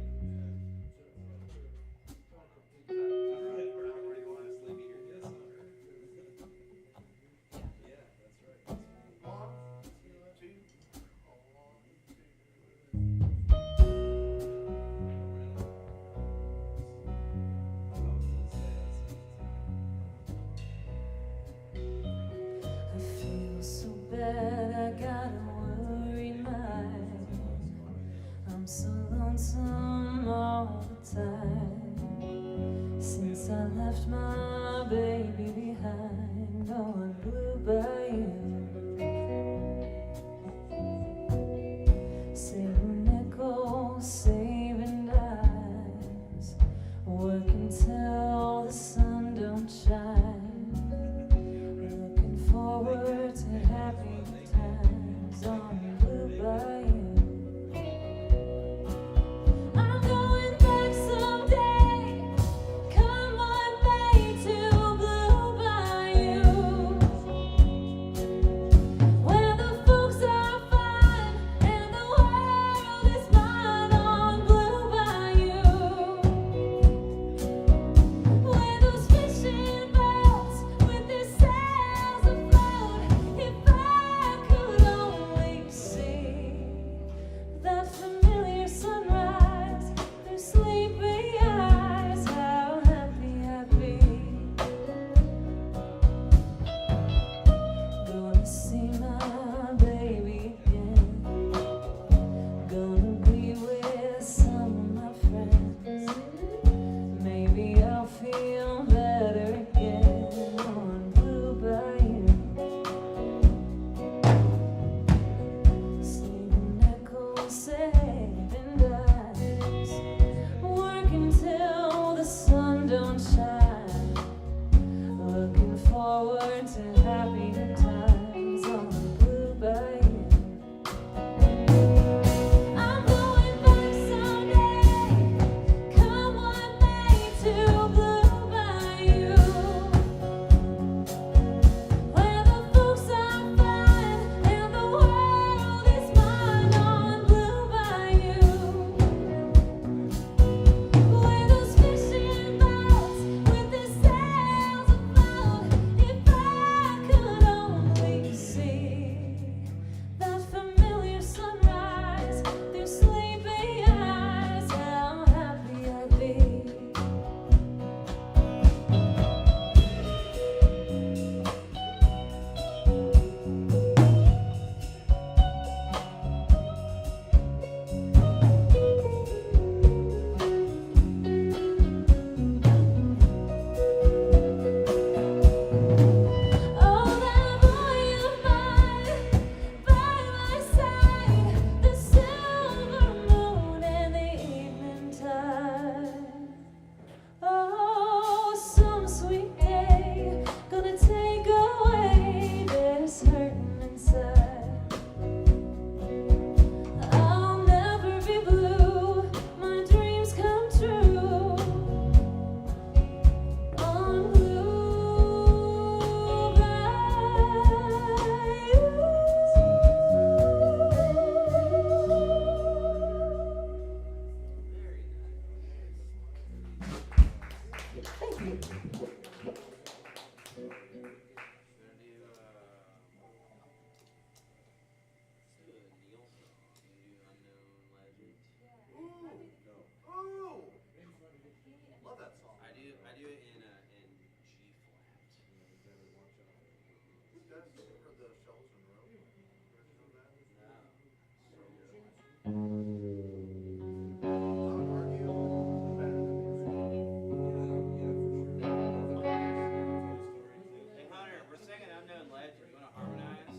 I feel so bad, I got a worried mind. I'm so lonesome all the time. Since I left my baby behind on Blue Bayou. Saving nickels, saving dimes, working till the sun don't shine. Looking forward to happy times on Blue Bayou. I'm going back someday. Come on, babe, to Blue Bayou, where the folks are fine and the world is mine on Blue Bayou, where those fishing boats with their sails afloat. If I could only see that familiar sunrise through sleepy eyes, how happy I'd be. Gonna see my baby again. Gonna be with some of my friends. Maybe I'll feel better again on Blue Bayou. Saving nickels, saving dimes, working till the sun don't shine. Looking forward to happy times on Blue Bayou. I'm going back someday. Come on, babe, to Blue Bayou, where the folks are fine and the world is mine on Blue Bayou, where those fishing boats with their sails afloat. If I that's for the shells and rope. You guys know that? I would argue better than Hey Hunter, we're singing Unknown Legend. You want to harmonize?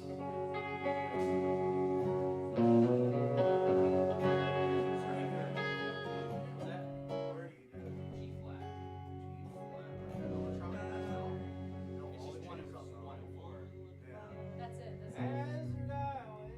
What's that? where do you do it? G flat. It's just one and four. Yeah. That's it. That's it. Desert highway.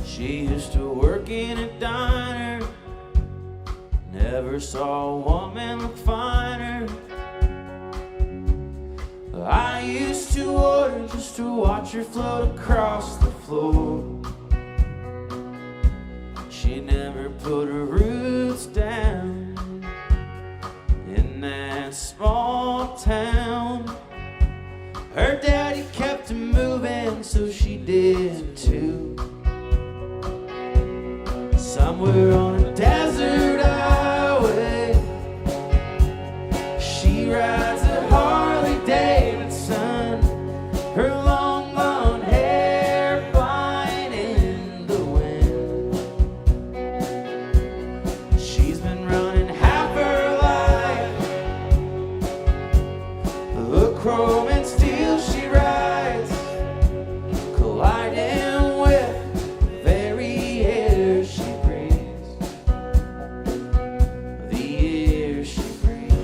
She used to work in a diner. Never saw a woman look finer. I used to order just to watch her float across the floor. She never put her roots down in that small town. Her daddy kept her moving, so she did too. Somewhere on a desert highway, she rides a Harley Davidson, her long blonde hair flying in the wind. She's been running half her life, the chrome and steel she rides, colliding with the very air she breathes, the air she breathes.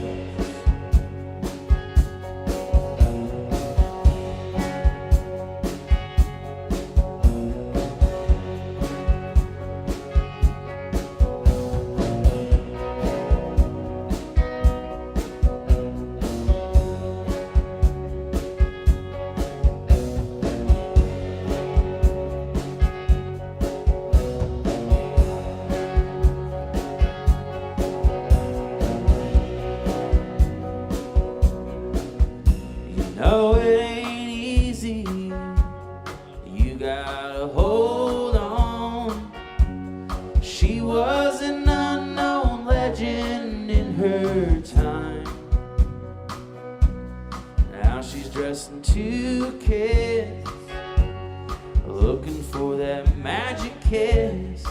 You know it ain't easy, you gotta hold on. She was an unknown legend in her time. Now she's dressing to kiss, looking for that magic kiss.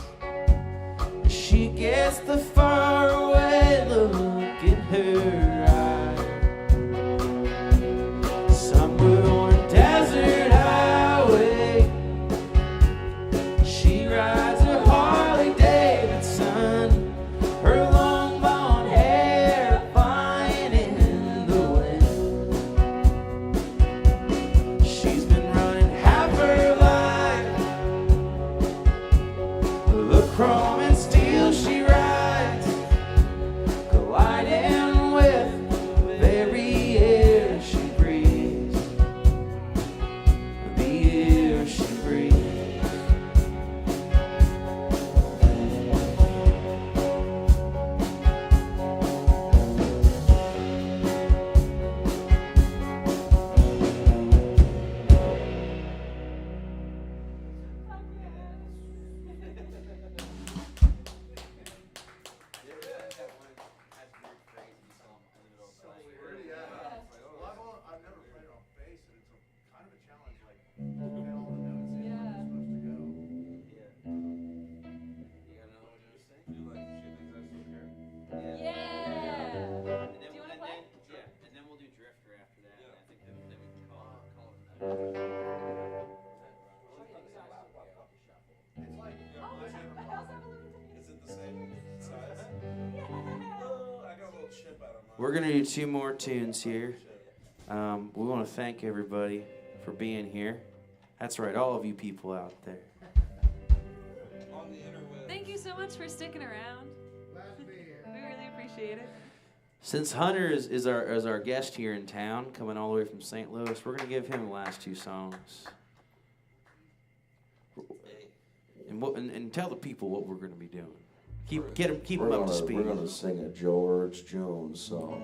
She gets the faraway look in her eye. Somewhere on a desert highway, she rides her Harley Davidson, her long blonde hair flying in the wind. She's been running half her life, the chrome and steel she rides, colliding with the very air she breathes, the air she breathes. I've never played it on bass, and it's kind of a challenge, like, get all the notes in where they're supposed to go. You got another one you want to sing? Do you like she thinks I still care? Yeah. And then, Do you wanna play? Yeah, and then we'll do Drifter after that. Yeah. And I think then we can call it a night. It's like, Oh, how's that balloon? Is it the same size? Yeah. Oh, I got a little chip out of mine. We're gonna do two more tunes here. We want to thank everybody for being here. That's right, all of you people out there. On the interweb. Thank you so much for sticking around. We really appreciate it. Since Hunter is our guest here in town, coming all the way from St. Louis, we're going to give him the last two songs. And tell the people what we're going to be doing. Keep them up to speed. We're gonna sing a George Jones song.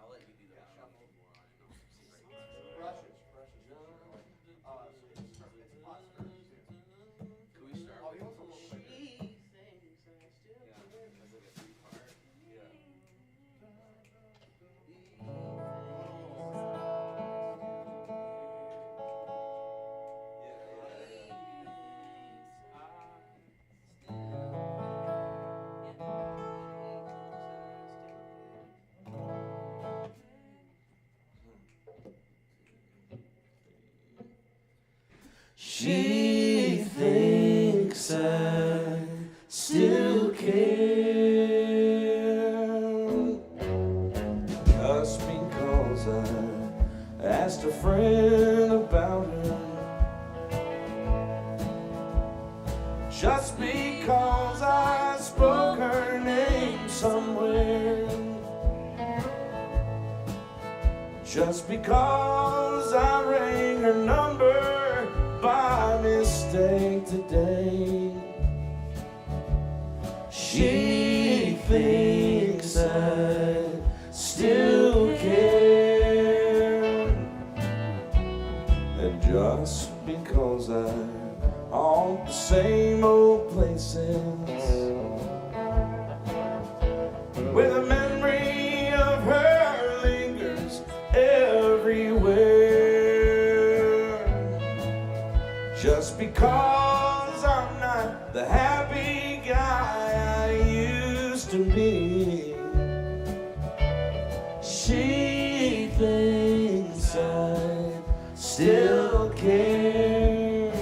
I'll let you do that. Can we start? Oh, you want some shit? She thinks I still care, just because I asked a friend about her, just because I spoke her name somewhere, just because I rang her number by mistake today. She thinks I still care, and just because I haunt the same old places where the memory of her lingers everywhere. Just because I'm not the happy guy I used to be, she thinks I still care.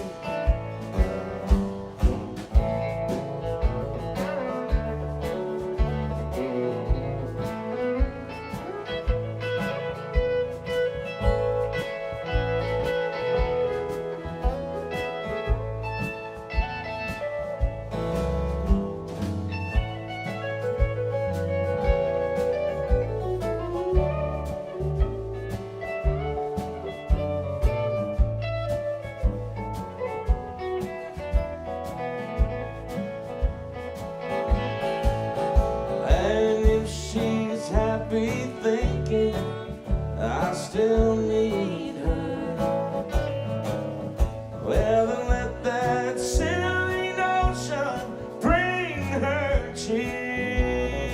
Thinking I still need her, well then let that silly notion bring her cheer.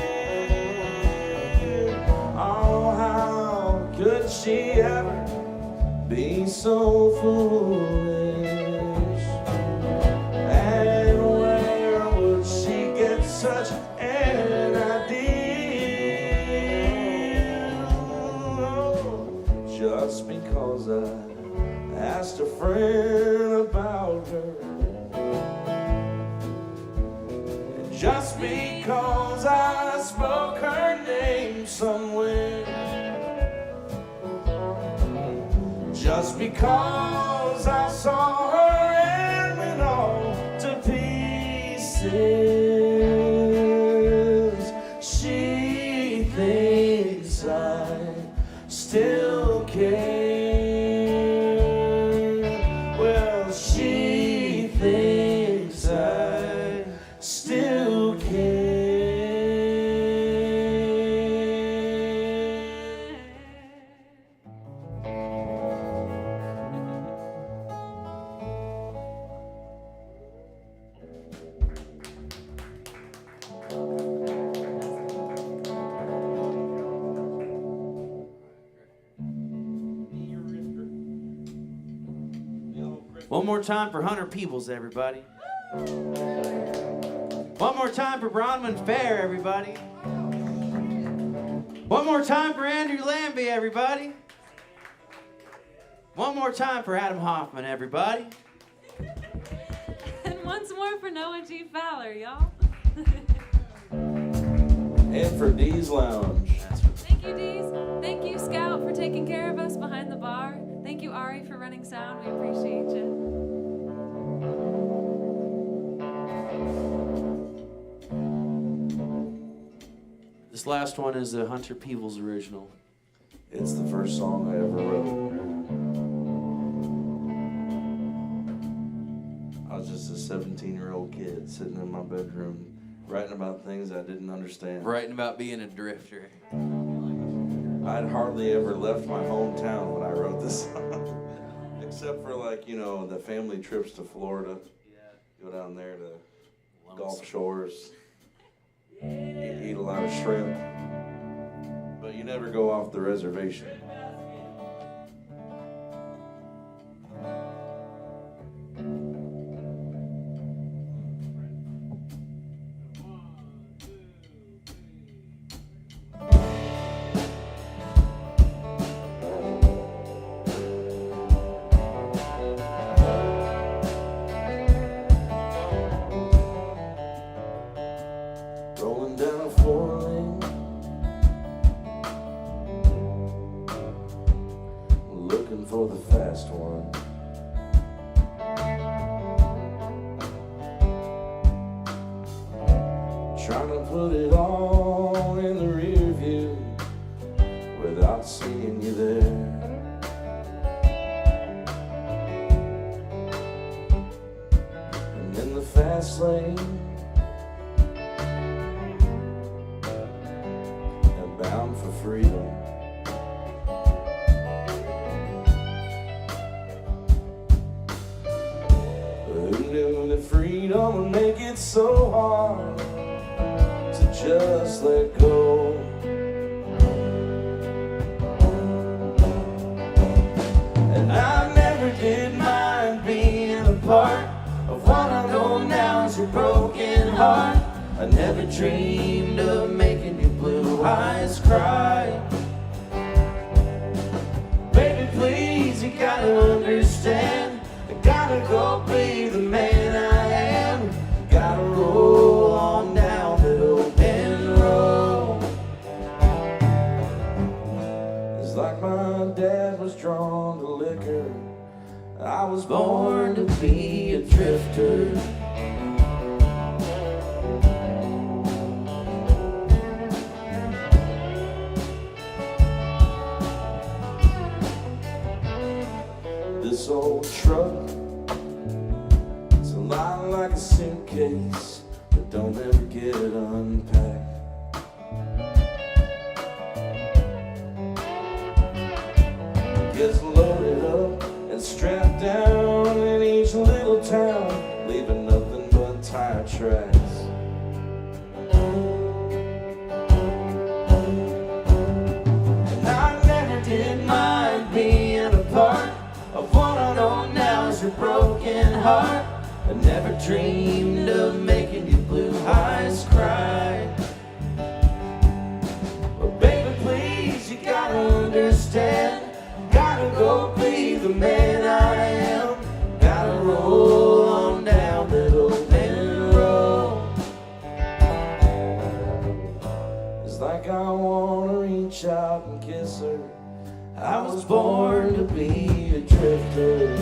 Oh, how could she ever be so foolish, and where would she get such an idea? Just because I asked a friend about her, and just because I spoke her name somewhere, just because I saw her and went all to pieces, she thinks I still care. Well, she thinks I still care. One more time for Hunter Peebles, everybody. One more time for Bronwyn Fair, everybody. One more time for Andrew Lambie, everybody. One more time for Adam Hoffman, everybody. And once more for Noah G. Fowler, y'all. And for Dee's Lounge. Thank you, Dees. Thank you, Scott. taking care of us behind the bar. Thank you, Ari, for running sound. We appreciate you. This last one is a Hunter Peebles original. It's the first song I ever wrote. I was just a 17-year-old kid sitting in my bedroom writing about things I didn't understand. Writing about being a drifter. I'd hardly ever left my hometown when I wrote this song. Except for, like, you know, the family trips to Florida. Go down there to Gulf Shores. Eat a lot of shrimp. But you never go off the reservation. Rolling down a 4-lane, looking for the fast one. Trying to put it all in the rear view without seeing you there. And in the fast lane, bound for freedom. Who knew that freedom would make it so hard to just let go? And I never did mind being a part of what I know now is your broken heart. I never dreamed of making your blue eyes cry. Baby, please, you gotta understand, I gotta go be the man I am. Gotta roll on down that open road. It's like my dad was drawn to liquor. I was born to be a drifter. This old truck, it's a lot like a suitcase that don't ever get unpacked. It gets loaded up and strapped down in each little town, leaving nothing but tire tracks. And I never did mind being a part of what I know now is your broken heart. I never dreamed of making your blue eyes cry. But baby, please, you gotta understand, gotta go be the man I am. Gotta roll on down that open road. It's like I wanna reach out and kiss her. I was born to be a drifter.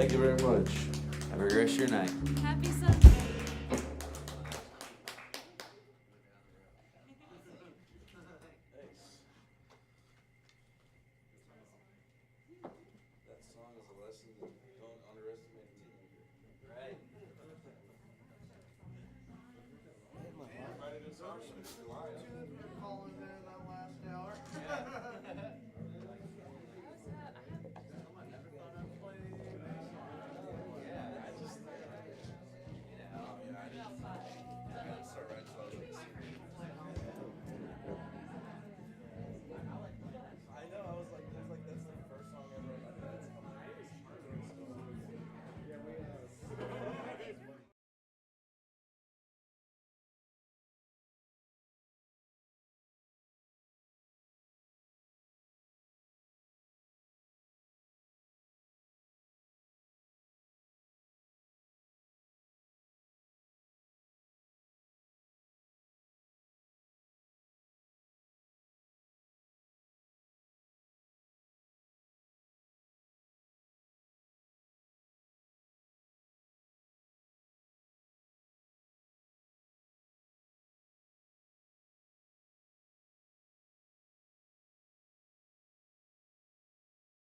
Thank you very much. Have a great rest of your night. Happy Sunday. That song is a lesson that don't underestimate a teenager. Right. Everybody does something. It's live.